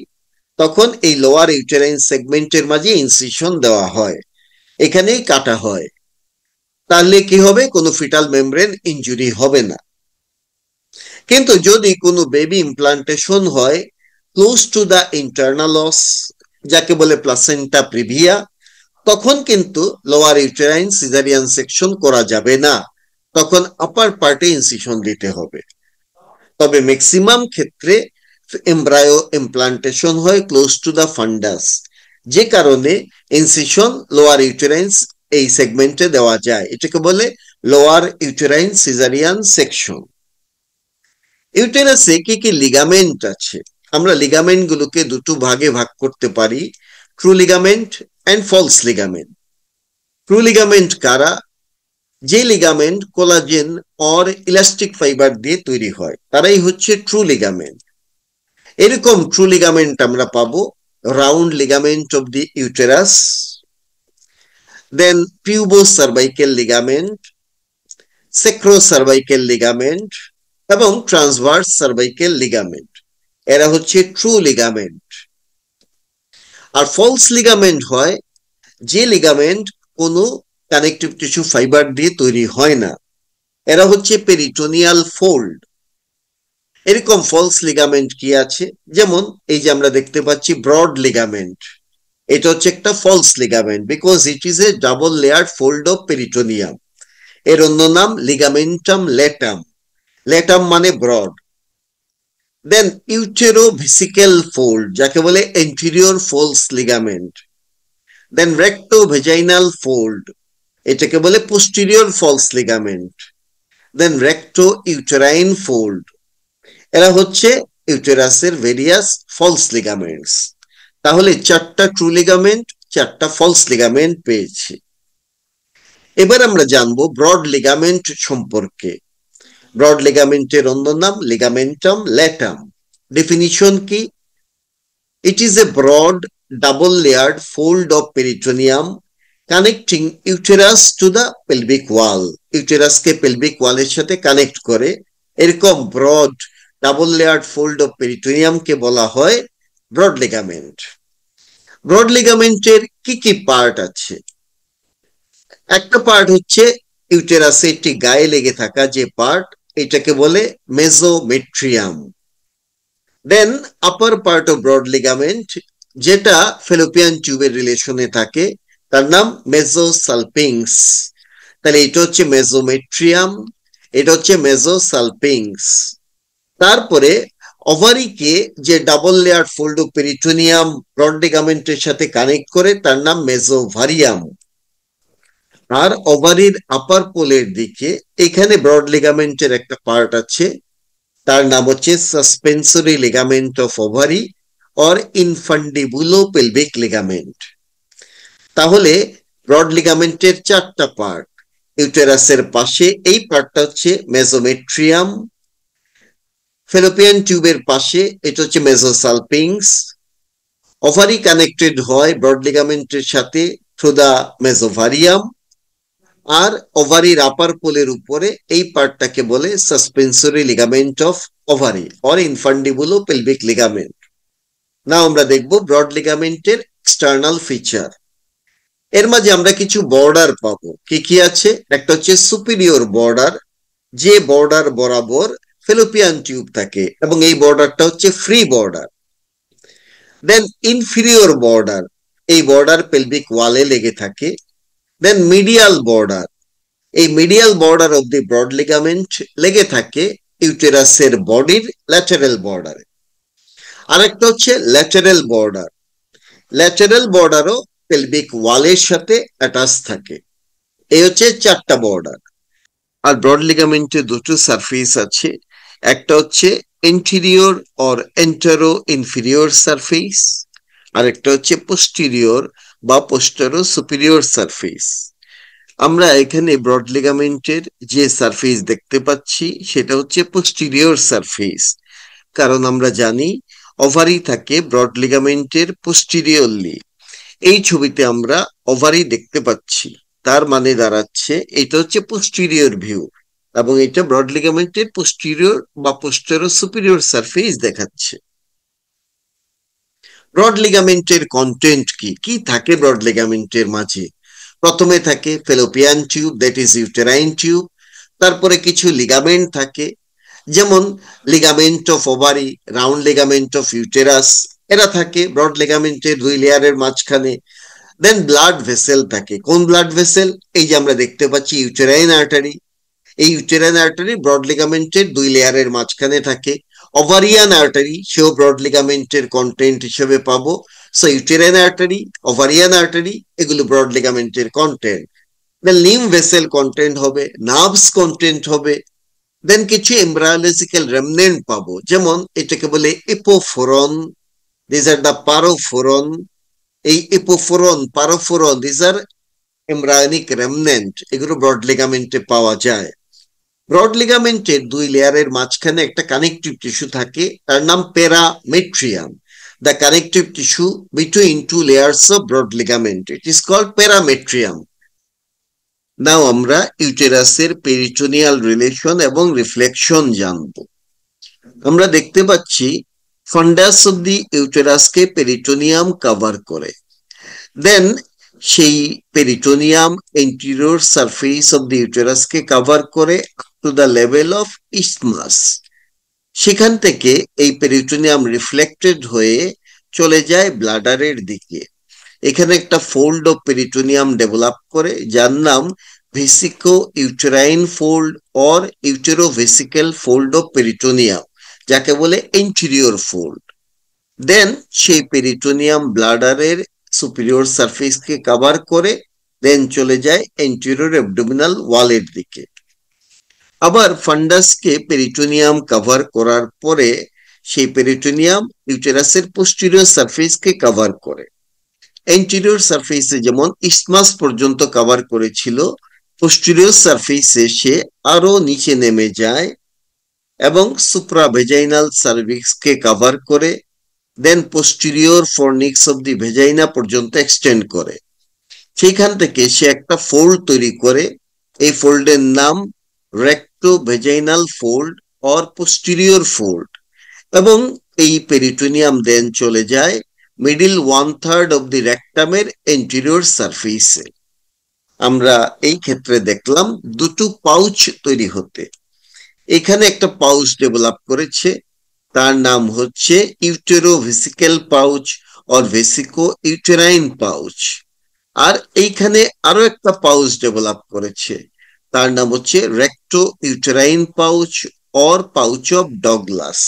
তখন এই লোয়ার ইউটেরাইন সেগমেন্টের মাঝে ইনসিশন দেওয়া হয়, এখানেই কাটা হয়, তাহলে কি হবে, কোনো ফিটাল মেমব্রেন ইনজুরি হবে না। কিন্তু যদি কোনো বেবি ইমপ্লান্টেশন হয় ক্লোজ টু দ্য ইন্টারনাল অস, যাকে বলে প্লাসেন্টা প্রিভিয়া, তখন কিন্তু লোয়ার ইউটেরাইন সিজারিয়ান সেকশন করা যাবে না, তখন আপার পার্টে ইনসিশন দিতে হবে। তবে ম্যাক্সিমাম ক্ষেত্রে এমব্রায়ো ইমপ্লান্টেশন হয় ক্লোজ টু দ্য ফান্ডাস, যে কারণে ইনসিশন লোয়ার ইউটেরাইন এই সেগমেন্টে দেওয়া যায়, এটাকে বলে লোয়ার ইউটেরাইন সিজারিয়ান সেকশন। ইউটেরাসে কি কি লিগামেন্ট আছে? আমরা লিগামেন্ট গুলোকে দুটো ভাগে ভাগ করতে পারি, true ligament and false ligament. True ligament কারা? যে ligament collagen or elastic fibre দিয়ে তৈরি হয় তারাই হচ্ছে ট্রু লিগামেন্ট। এরকম ট্রু লিগামেন্ট আমরা পাবো round ligament of the uterus, then pubo cervical ligament, sacro cervical ligament এবং ট্রান্সভার্স সার্ভাইকেল লিগামেন্ট, এরা হচ্ছে ট্রু লিগামেন্ট। আর ফলস লিগামেন্ট হয় যে লিগামেন্ট কোনো কানেকটিভ টিস্যু ফাইবার দিয়ে তৈরি হয় না, এরা হচ্ছে পেরিটোনিয়াল ফোল্ড। এরকম ফলস লিগামেন্ট কি আছে, যেমন এই যে আমরা দেখতে পাচ্ছি ব্রড লিগামেন্ট, এটা হচ্ছে একটা false ligament because it is a double layer fold of peritoneum. এর অন্য নাম লিগামেন্টাম লেটাম, লেটাম মানে ব্রড। দেন ইউটেরো ভেসিকেল ফোল্ড, যাকে বলে anterior false ligament. Then rectovaginal fold, এটাকে বলে posterior false ligament. Then rectouterine fold, এরা হচ্ছে ইউটেরাসের ভেরিয়াস ফলস লিগামেন্টস। তাহলে চারটা ট্রু লিগামেন্ট, চারটা ফলস লিগামেন্ট পেয়েছি। এবার আমরা জানবো ব্রড লিগামেন্ট সম্পর্কে। ব্রড লিগামেন্টের অন্য নাম লিগামেন্টাম লেটাম। ডেফিনিশন কি? It is a broad double layered fold of peritoneum connecting uterus to the pelvic wall, ইউটেরাসকে পেলভিক ওয়ালের সাথে কানেক্ট করে, এরকম broad double layered fold of পেরিটোনিয়ামকে বলা হয় ব্রড লিগামেন্ট। ব্রড লিগামেন্টের কি কি পার্ট আছে? একটা পার্ট হচ্ছে ইউটেরাসে একটি গায়ে লেগে থাকা যে পার্ট, এটাকে বলে mesometrium. Then upper part of broad ligament যেটা ফেলোপিয়ান টিউবের রিলেশনে থাকে তার নাম মেসোসালপিংস। তাহলে এটা হচ্ছে মেসোমেট্রিয়াম, এটা হচ্ছে মেসোসালপিংস। তারপরে ওভারিকে যে double layer fold of peritoneum broad লিগামেন্টের সাথে কানেক্ট করে তার নাম মেসোভারিয়াম। আর ওভারির আপার পোলের দিকে এখানে ব্রড লিগামেন্টের একটা পার্ট আছে, তার নাম হচ্ছে suspensory ligament of ovary or infundibulo pelvic ligament. তাহলে ব্রড লিগামেন্টের চারটা পার্ট, ইউটেরাসের পাশে এই পার্টটা হচ্ছে মেসোমেট্রিয়াম, ফেলোপিয়ান টিউবের পাশে এটা হচ্ছে মেসোসালপিংস, ওভারি কানেক্টেড হয় ব্রড লিগামেন্টের সাথে থ্রু দা মেসোভারিয়াম, আর ওভারির আপার পোলের উপরে এই পার্টটাকে বলে suspensory ligament of ovary or infundibulo pelvic ligament. না আমরা দেখব ব্রড লিগামেন্টের এক্সটার্নাল ফিচার। এর মাঝে আমরা কিছু বর্ডার পাবো। কি কি আছে? একটা হচ্ছে সুপিরিয়র বর্ডার, যে বর্ডার বরাবর ফেলোপিয়ান টিউব থাকে এবং এই বর্ডারটা হচ্ছে free border. Then inferior border, এই বর্ডার পেলভিক ওয়ালে লেগে থাকে। দেন মিডিয়াল বর্ডার, এই medial border of the broad ligament লেগে থাকে ইউটেরাসের বডির ল্যাটারাল বর্ডারে। আরেকটা হচ্ছে ল্যাটারাল বর্ডার, ল্যাটারাল বর্ডারও পেলভিক ওয়ালের সাথে অ্যাটাচ থাকে। এই হচ্ছে চারটা বর্ডার। আর ব্রড লিগামেন্টের দুটো সারফেস আছে, একটা হচ্ছে এন্টেরিয়র অর এন্টারো ইনফিরিয়র সারফেস, আর একটা হচ্ছে পোস্টেরিয়র বা পোস্টেরো সুপিরিয়র সারফেস। আমরা এখানে ব্রড লিগামেন্টের যে সারফেস দেখতে পাচ্ছি সেটা হচ্ছে পোস্টেরিয়র সারফেস, কারণ আমরা জানি ওভারি থাকে ব্রড লিগামেন্টের পোস্টেরিয়রলি। এই ছবিতে আমরা ওভারি দেখতে পাচ্ছি, তার মানে দাঁড়াচ্ছে এটা হচ্ছে পোস্টেরিয়র ভিউ এবং এটা ব্রড লিগামেন্টের পোস্টেরিয়র বা পোস্টেরো সুপিরিয়র সারফেস দেখাচ্ছে। ব্রড লিগামেন্টের কন্টেন্ট কি কি থাকে ব্রড লিগামেন্টের মাঝে? প্রথমে থাকে fallopian tube, that is uterine tube. তারপরে কিছু লিগামেন্ট থাকে, যেমন ligament of ovary, round ligament of uterus, এরা থাকে ব্রড লিগামেন্টের দুই লেয়ারের মাঝখানে। দেন ব্লাড ভেসেল থাকে। কোন ব্লাড ভেসেল? এই যে আমরা দেখতে পাচ্ছি ইউটেরাইন আর্টারি, এই ইউটেরাইন আর্টারি ব্রড লিগামেন্টের দুই লেয়ারের মাঝখানে থাকে। ওভারিয়ান আর্টারি, সেও ব্রড লিগামেন্টের কন্টেন্ট হিসেবে পাবো। So uterine artery, ovarian artery, এগুলো ব্রড লিগামেন্টের কন্টেন্ট। দেন লিম্ফ ভেসেল কন্টেন্ট হবে, নার্ভস কন্টেন্ট হবে। দেন কিছু এমব্রায়োলজিক্যাল রেমনেন্ট পাবো, যেমন এটাকে বলে এপোফোরন, দিস আর দ্য পারোফোরন। এই epoophoron, paroophoron, this are embryonic remnant, এগুলো ব্রড লিগামেন্টে পাওয়া যায়। ব্রড লিগামেন্টের দুই লেয়ারের মাঝখানে একটা কানেকটিভ টিস্যু থাকে, তার নাম parametrium. The connective tissue between two layers of broad ligament, it is called parametrium. Now আমরা ইউটেরাসের পেরিটোনিয়াল রিলেশন এবং রিফ্লেকশন জানবো। আমরা দেখতে পাচ্ছি ফান্ডাস অফ দি ইউটেরাসকে পেরিটোনিয়াম কভার করে। দেন সেই peritoneum anterior surface of the ইউটেরাসকে কভার করে to the level of isthmus. সেখান থেকে এই পেরিটোনিয়াম রিফ্লেক্টেড হয়ে চলে যায় ব্লাডারের দিকে। এখানে একটা ফোল্ড অফ পেরিটোনিয়াম ডেভেলপ করে, যার নাম vesico uterine fold or uterovesical fold of peritoneum, যাকে বলে এন্টেরিয়র ফোল্ড। দেন সেই পেরিটোনিয়াম ব্লাডারের সুপিরিয়র সারফেসকে কভার করে দেন চলে যায় এন্টেরিয়র অ্যাবডোমিনাল ওয়ালের দিকে। আবার ফান্ডাসকে পেরিটোনিয়াম কভার করার পরে সেই পেরিটোনিয়াম ইউটেরাসের পোস্টেরিয়র সারফেসকে কভার করে। এন্টেরিয়র সারফেসে যেমন ইসমাস পর্যন্ত কভার করেছিল, পোস্টেরিয়র সারফেসে সে আরো নিচে নেমে যায় এবং সুপ্রাভেজাইনাল সার্ভিক্সকে কভার করে দেন posterior fornix of the vagina পর্যন্ত এক্সটেন্ড করে। সেইখান থেকে সে একটা ফোল্ড তৈরি করে, এই ফোল্ডের নাম recto vaginal fold or posterior fold, এবং এই পেরিটোনিয়াম দেন চলে যায় মিডিল 1/3 অফ দি রেক্টামের এন্টেরিয়র সারফেসে। আমরা এই ক্ষেত্রে দেখলাম দুটো পাউচ তৈরি হতে। এখানে একটা পাউচ ডেভেলপ করেছে, তার নাম হচ্ছে ইউটেরোভেসিক্যাল pouch or vesico uterine pouch. আর এইখানে আরো একটা পাউচ ডেভেলপ করেছে, তার নাম হচ্ছে recto uterine pouch or pouch of Douglas.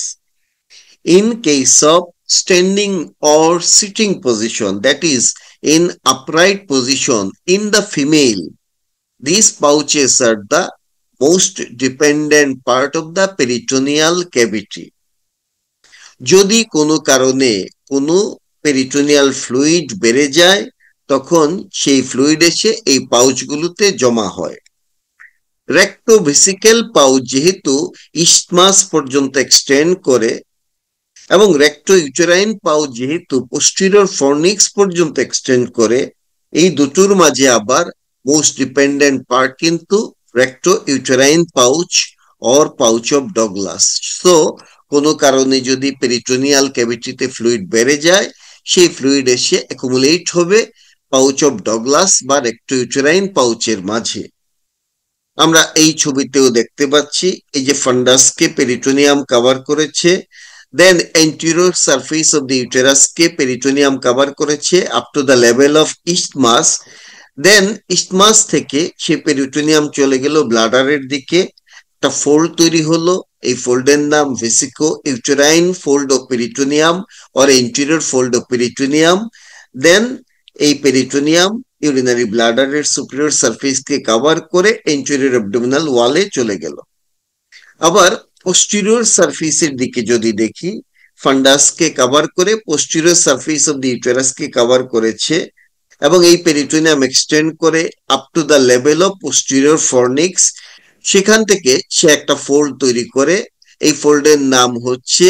In case of standing or sitting position, that is in upright position in the female, these pouches are the most dependent part of the peritoneal cavity. যদি কোনো কারণে কোনো peritoneal fluid বেড়ে যায়, তখন সেই fluid এসে এই পাউচগুলোতে জমা হয়। রেক্টোভেসিক্যাল পাউচ যেহেতু ইসথমাস পর্যন্ত এক্সটেন্ড করে এবং রেক্টো ইউটেরাইন পাউচ যেহেতু পোস্টেরিয়র ফর্নিক্স পর্যন্ত এক্সটেন্ড করে, এই দুটোর মাঝে আবার মোস্ট ডিপেন্ডেন্ট পার্ট কিন্তু recto uterine pouch or pouch of Douglas. So কোনো কারণে যদি পেরিটোনিয়াল ক্যাভিটিতে ফ্লুইড বেড়ে যায়, সেই ফ্লুইড এসে অ্যাকুমুলেট হবে পাউচ অফ ডগলাস বা রেক্টো ইউটেরাইন পাউচের মাঝে। আমরা এই ছবিতেও দেখতে পাচ্ছি এই যে ফান্ডাসকে পেরিটোনিয়াম কভার করেছে, then anterior surface of the ইউটেরাসকে পেরিটোনিয়াম কভার করেছে up to the level of isthmus. Then isthmus থেকে সে পেরিটোনিয়াম চলে গেল ব্লাডারের দিকে, একটা ফোল্ড তৈরি হলো, এই ফোল্ডের নাম vesico uterine fold of peritoneum or anterior fold of peritoneum. Then এই পেরিটোনিয়াম ইউরিনারি ব্লাডারের সুপিরিয়র সারফেসকে কভার করে এন্টেরিয়র অ্যাবডোমিনাল ওয়ালে চলে গেল। আবার পোস্টেরিয়র সারফেসের দিকে যদি দেখি, ফান্ডাসকে কভার করে পোস্টেরিয়র সারফেস অফ দি ইউটেরাসকে কভার করেছে এবং এই পেরিটোনিয়াম এক্সটেন্ড করে up to the level of posterior fornix. সেখান থেকে সে একটা ফোল্ড তৈরি করে, এই ফোল্ডের নাম হচ্ছে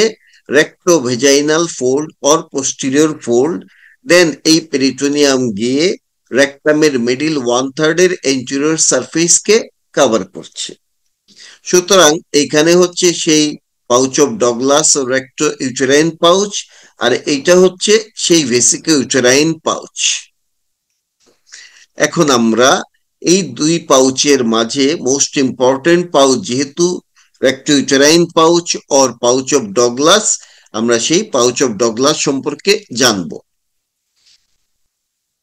রেক্টোভেজাইনাল ফোল্ড অর পোস্টেরিয়র ফোল্ড। দেন এই পেরিটোনিয়াম গিয়ে রেক্টামের মিডিল 1/3 এর এন্টেরিয়র সারফেসকে কভার করছে। সুতরাং এখানে হচ্ছে সেই পাউচ অফ ডগলাস ও রেক্টো ইউটেরাইন পাউচ, আর এইটা হচ্ছে সেই ভেসিকো ইউটেরাইন পাউচ। এখন আমরা এই দুই পাউচের মাঝে মোস্ট ইম্পর্টেন্ট পাউচ যেহেতু recto uterine pouch or pouch of Douglas, আমরা সেই পাউচ অফ ডগলাস সম্পর্কে জানবো।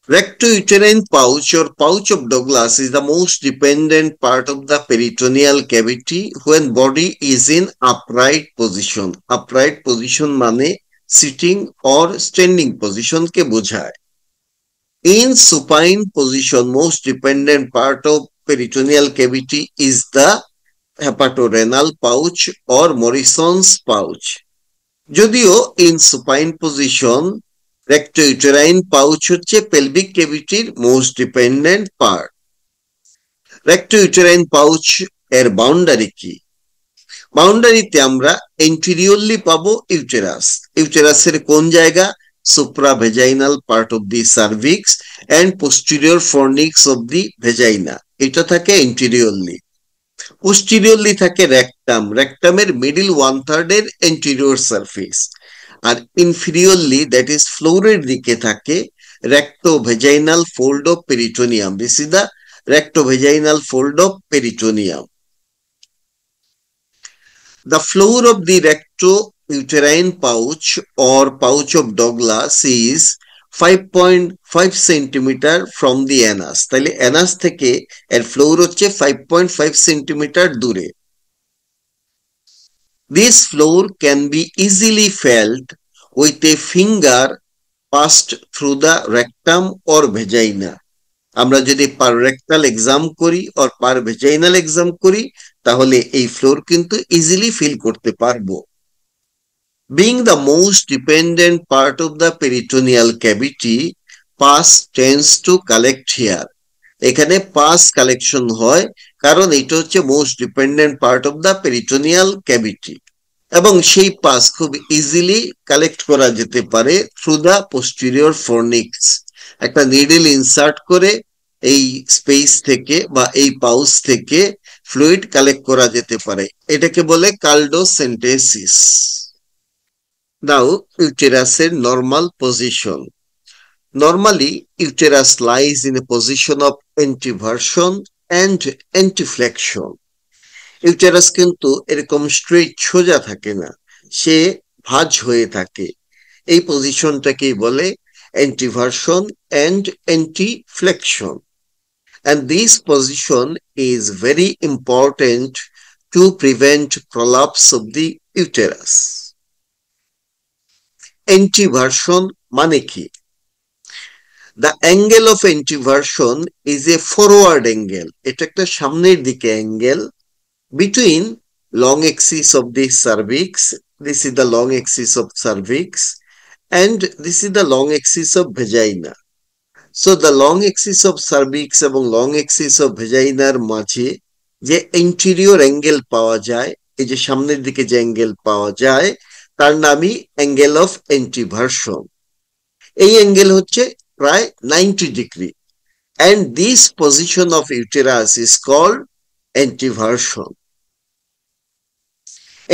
Rectouterine pouch or pouch of Douglas is the most dependent part of the peritoneal cavity when body is in upright position. Upright position মানে sitting or standing position কে বোঝায়। In supine position, most dependent part of peritoneal cavity is the hepatorenal pouch or Morrison's pouch. যদিও in supine position rectouterine pouch হচ্ছে pelvic ক্যাভিটির most dependent part. Rectouterine pouch এর boundary কি? বাউন্ডারিতে আমরা anteriorly পাবো uterus. ইউটেরাসের কোন জায়গা? Supravaginal part of the cervix and posterior fornix of the vagina, এটা থাকে এন্টেরিয়রলি। পোস্টেরিয়রলি থাকে রেক্টাম, রেক্টামের মিডিল 1/3 এর এন্টেরিয়র সারফেস। আর ইনফিরিয়রলি দ্যাট ইজ ফ্লোরের দিকে থাকে rectovaginal fold of peritoneum. This is the rectovaginal fold of peritoneum. The floor of the rectouterine pouch or pouch of Douglas is 5.5 centimeter from the anus. তাহলে anus থেকে এর floor হচ্ছে 5.5 centimeter দূরে। This floor can be easily felt with a finger passed through the rectum or vagina. আমরা যদি পার rectal exam করি or per vaginal exam করি তাহলে এই ফ্লোর কিন্তু ইজিলি ফিল করতে পারবো। Being the most dependent part of the peritoneal cavity, pus tends to collect here. এখানে পাস কালেকশন হয় কারণ এটা হচ্ছে most dependent part of the peritoneal cavity, এবং সেই পাস খুব ইজিলি কালেক্ট করা যেতে পারে থ্রু দ্য পোস্টেরিয়র ফর্নিক্স। একটা নিডল ইনসার্ট করে এই স্পেস থেকে বা এই পাউচ থেকে ফ্লুইড কালেক্ট করা যেতে পারে, এটাকে বলে কালডোসেন্টেসিস। নাও ইউটেরাসের normal position. Normally, uterus lies in a position of anteversion and anteflexion. Uterus কিন্তু এরকম স্ট্রেট সোজা থাকে না, সে ভাঁজ হয়ে থাকে। এই পজিশনটাকেই বলে anteversion and anteflexion. And this position is very important to prevent prolapse of the uterus. Anteversion মানে কি? The angle of anteversion is a forward angle. এটা একটা সামনের দিকে angle between long axis of the cervix. This is the long axis of cervix and this is the long axis of vagina. So the long axis of cervix এবং long axis of vagina এর মাঝে যে anterior angle পাওয়া যায়, এই যে সামনের দিকে যে অ্যাঙ্গেল পাওয়া যায় তার নামই angle of anteversion. এই অ্যাঙ্গেল হচ্ছে প্রায় 90 degree. and this position of uterus is called anteversion.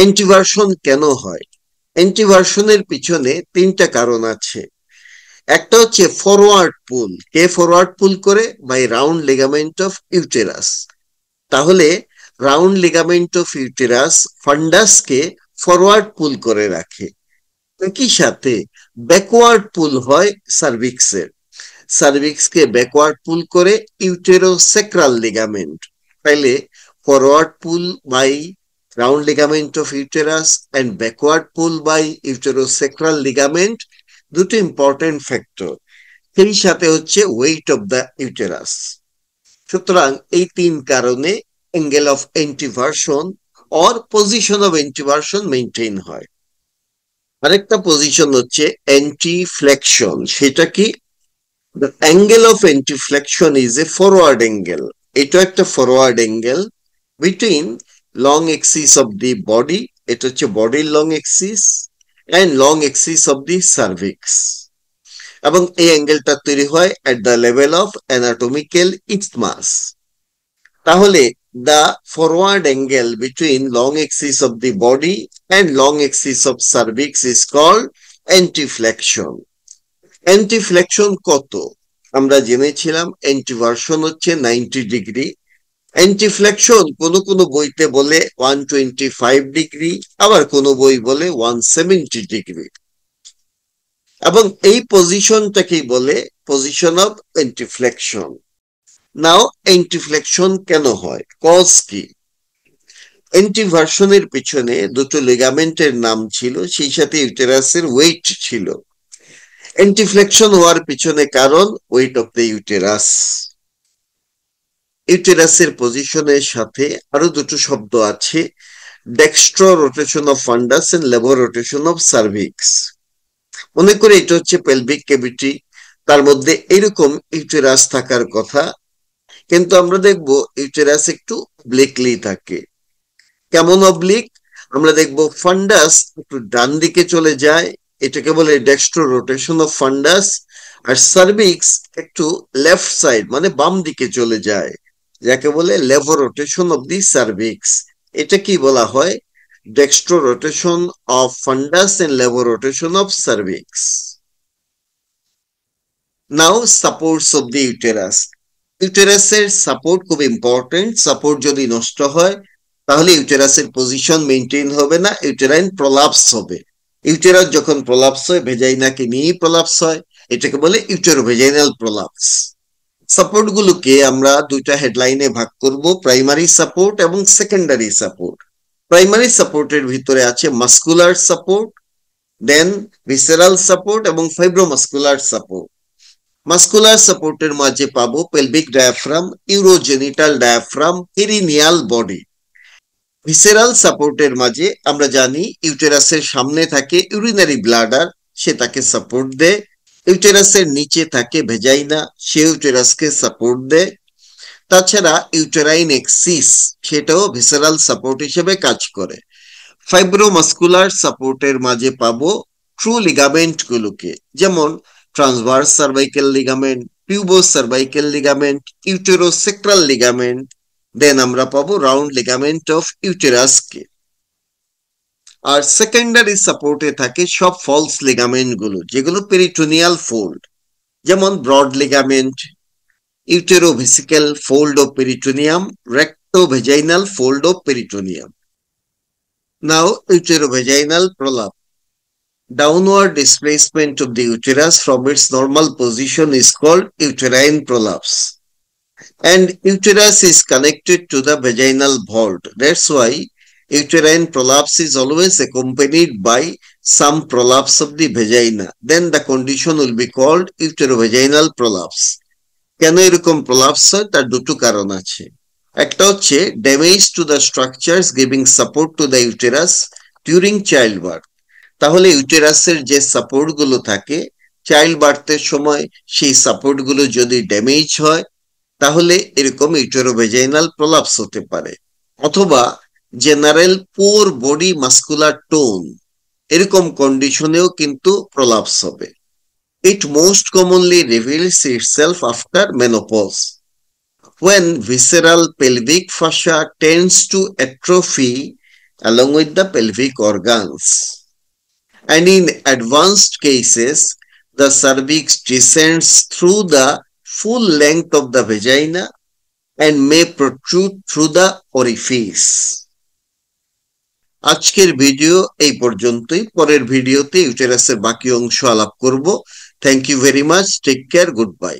anteversion কেন হয়? anteversionএর পিছনে তিনটা কারণ আছে। একটা হচ্ছে ফরওয়ার্ড পুল। কে ফরওয়ার্ড পুল করে? By round ligament of uterus. তাহলে রাউন্ড লিগামেন্ট অফ ইউটেরাস ফান্ডাসকে ফরওয়ার্ড পুল করে রাখে। একই সাথে ব্যাকওয়ার্ড পুল হয় সার্ভিক্সের। সার্ভিক্সকে ব্যাকওয়ার্ড পুল করে ইউটেরোসেক্রাল লিগামেন্ট। তাইলে forward pull by round ligament of uterus and backward pull by uterosacral ligament দুটো ইম্পর্টেন্ট ফ্যাক্টর। সেই সাথে হচ্ছে ওয়েট অফ দ্য ইউটেরাস। সুতরাং এই তিন কারণে angle of anteversion or position of anteversion maintain হয়। আরেকটা পজিশন হচ্ছে অ্যান্টিফ্লেকশন। সেটা কি? The angle of antiflexion is a forward angle. এটা একটা forward angle between long axis of the body, এটা হচ্ছে বডির long axis, and long axis of the cervix. এবং এই অ্যাঙ্গেলটা তৈরি হয় at the level of anatomical isthmus. তাহলে the forward angle between long axis of the body and long axis of cervix is called antiflexion. অ্যান্টিফ্লেকশন কত? আমরা জেনেছিলাম অ্যান্টিভার্সন হচ্ছে 90 degree. অ্যান্টিফ্লেকশন কোন কোন বইতে বলে 125 ডিগ্রি, আবার কোন বই বলে 170 ডিগ্রি। এবং এই পজিশনটাকেই বলে পজিশন অফ অ্যান্টিফ্লেকশন। নাও অ্যান্টিফ্লেকশন কেন হয়? কজ কি? অ্যান্টিভার্সনের পিছনে দুটো লিগামেন্টের নাম ছিল, সেই সাথে ইউটেরাসের ওয়েট ছিল। অ্যান্টিফ্লেকশন হওয়ার পিছনে কারণ ওয়েট অফ দ্য ইউটেরাস। ইউটেরাসের পজিশনের সাথে আরো দুটো শব্দ আছে, dextro rotation of fundus and levo rotation of cervix. মনে করে এটা হচ্ছে পেলভিক ক্যাভিটি, তার মধ্যে এরকম ইউটেরাস থাকার কথা, কিন্তু আমরা দেখব ইউটেরাস একটু অবলিকলি থাকে। কেমন অবলিক? আমরা দেখব ফান্ডাস একটু ডান দিকে চলে যায়, এটাকে বলে ডেক্সট্রো রোটেশন অফ ফান্ডাস, আর সার্ভিক্স একটু লেফট সাইড মানে বাম দিকে চলে যায়, যাকে বলে levo rotation of the cervix. এটা কি বলা হয়? Dextro rotation of fundus and levo rotation of cervix. Now supports of the uterus. ইউটেরাসের সাপোর্ট খুব ইম্পর্টেন্ট। সাপোর্ট যদি নষ্ট হয় তাহলে ইউটেরাসের পজিশন মেনটেন হবে না, ইউটেরাইন প্রলাপস হবে। ইউটেরাস যখন প্রলাপস হয় ভেজাইনাকে নিয়েই প্রলাপস হয়, এটাকে বলে ইউটেরোভেজাইনাল প্রলাপস। সাপোর্ট গুলোকে আমরা দুইটা হেডলাইনে ভাগ করব, প্রাইমারি সাপোর্ট এবং সেকেন্ডারি সাপোর্ট। প্রাইমারি সাপোর্টের ভিতরে আছে muscular support, then visceral support এবং ফাইব্রোমাস্কুলার সাপোর্ট। মাস্কুলার সাপোর্টের মাঝে পাবো pelvic diaphragm, urogenital diaphragm, perineal body. Visceral সাপোর্টের মাঝে আমরা জানি ইউটেরাসের সামনে থাকে ইউরিনারি ব্লাডার, সে তাকে সাপোর্ট দেয়। ইউটেরাসের নিচে থাকে ভেজাইনা, সে ইউটেরাসকে সাপোর্ট দেয়। তাছাড়া ইউটেরাইন এক্সিস, সেটাও ভিসেরাল সাপোর্ট হিসেবে কাজ করে। ফাইব্রোমাস্কুলার সাপোর্টের মাঝে পাবো ট্রু লিগামেন্ট গুলোকে, যেমন transverse cervical ligament, pubo cervical ligament, uterosacral ligament. Then আমরা পাবো রাউন্ড লিগামেন্ট অফ ইউটেরাসকে। আর সেকেন্ডারি সাপোর্টে থাকে সব ফলস লিগামেন্ট গুলো, যেগুলো পেরিটোনিয়াল ফোল্ড, যেমন broad ligament, uterovesical fold of peritoneum, rectovaginal fold of peritoneum. Now uterovaginal prolapse. Downward displacement of the uterus from its normal position is called uterine prolapse. And uterus is connected to the vaginal vault. That's why uterine prolapse is always accompanied by some prolapse of the vagina. Then the condition will be called uterovaginal prolapse. কেন এরকম prolapse হয় তার দুটো কারণ আছে। একটা হচ্ছে damage to the structures giving support to the uterus during child birth. তাহলে ইউটেরাসের যে সাপোর্ট গুলো থাকে চাইল্ড বার্থের সময়, সেই সাপোর্ট গুলো যদি ড্যামেজ হয় তাহলে এরকম ইউটেরোভেজাইনাল প্রলাপস হতে পারে। অথবা জেনারেল পোর বডি মাস্কুলার টোন, এরকম কন্ডিশনেও কিন্তু প্রলাপস হবে। It most commonly reveals itself after menopause, when visceral pelvic fascia tends to atrophy along with the pelvic organs. And in advanced cases, the cervix descends through the full length of the vagina and may protrude through the orifice. আজকের video এই পর্যন্তই। পরের ভিডিওতে ইউটেরাসের বাকি অংশ আলাপ করব। Thank you very much. Take care. Good bye.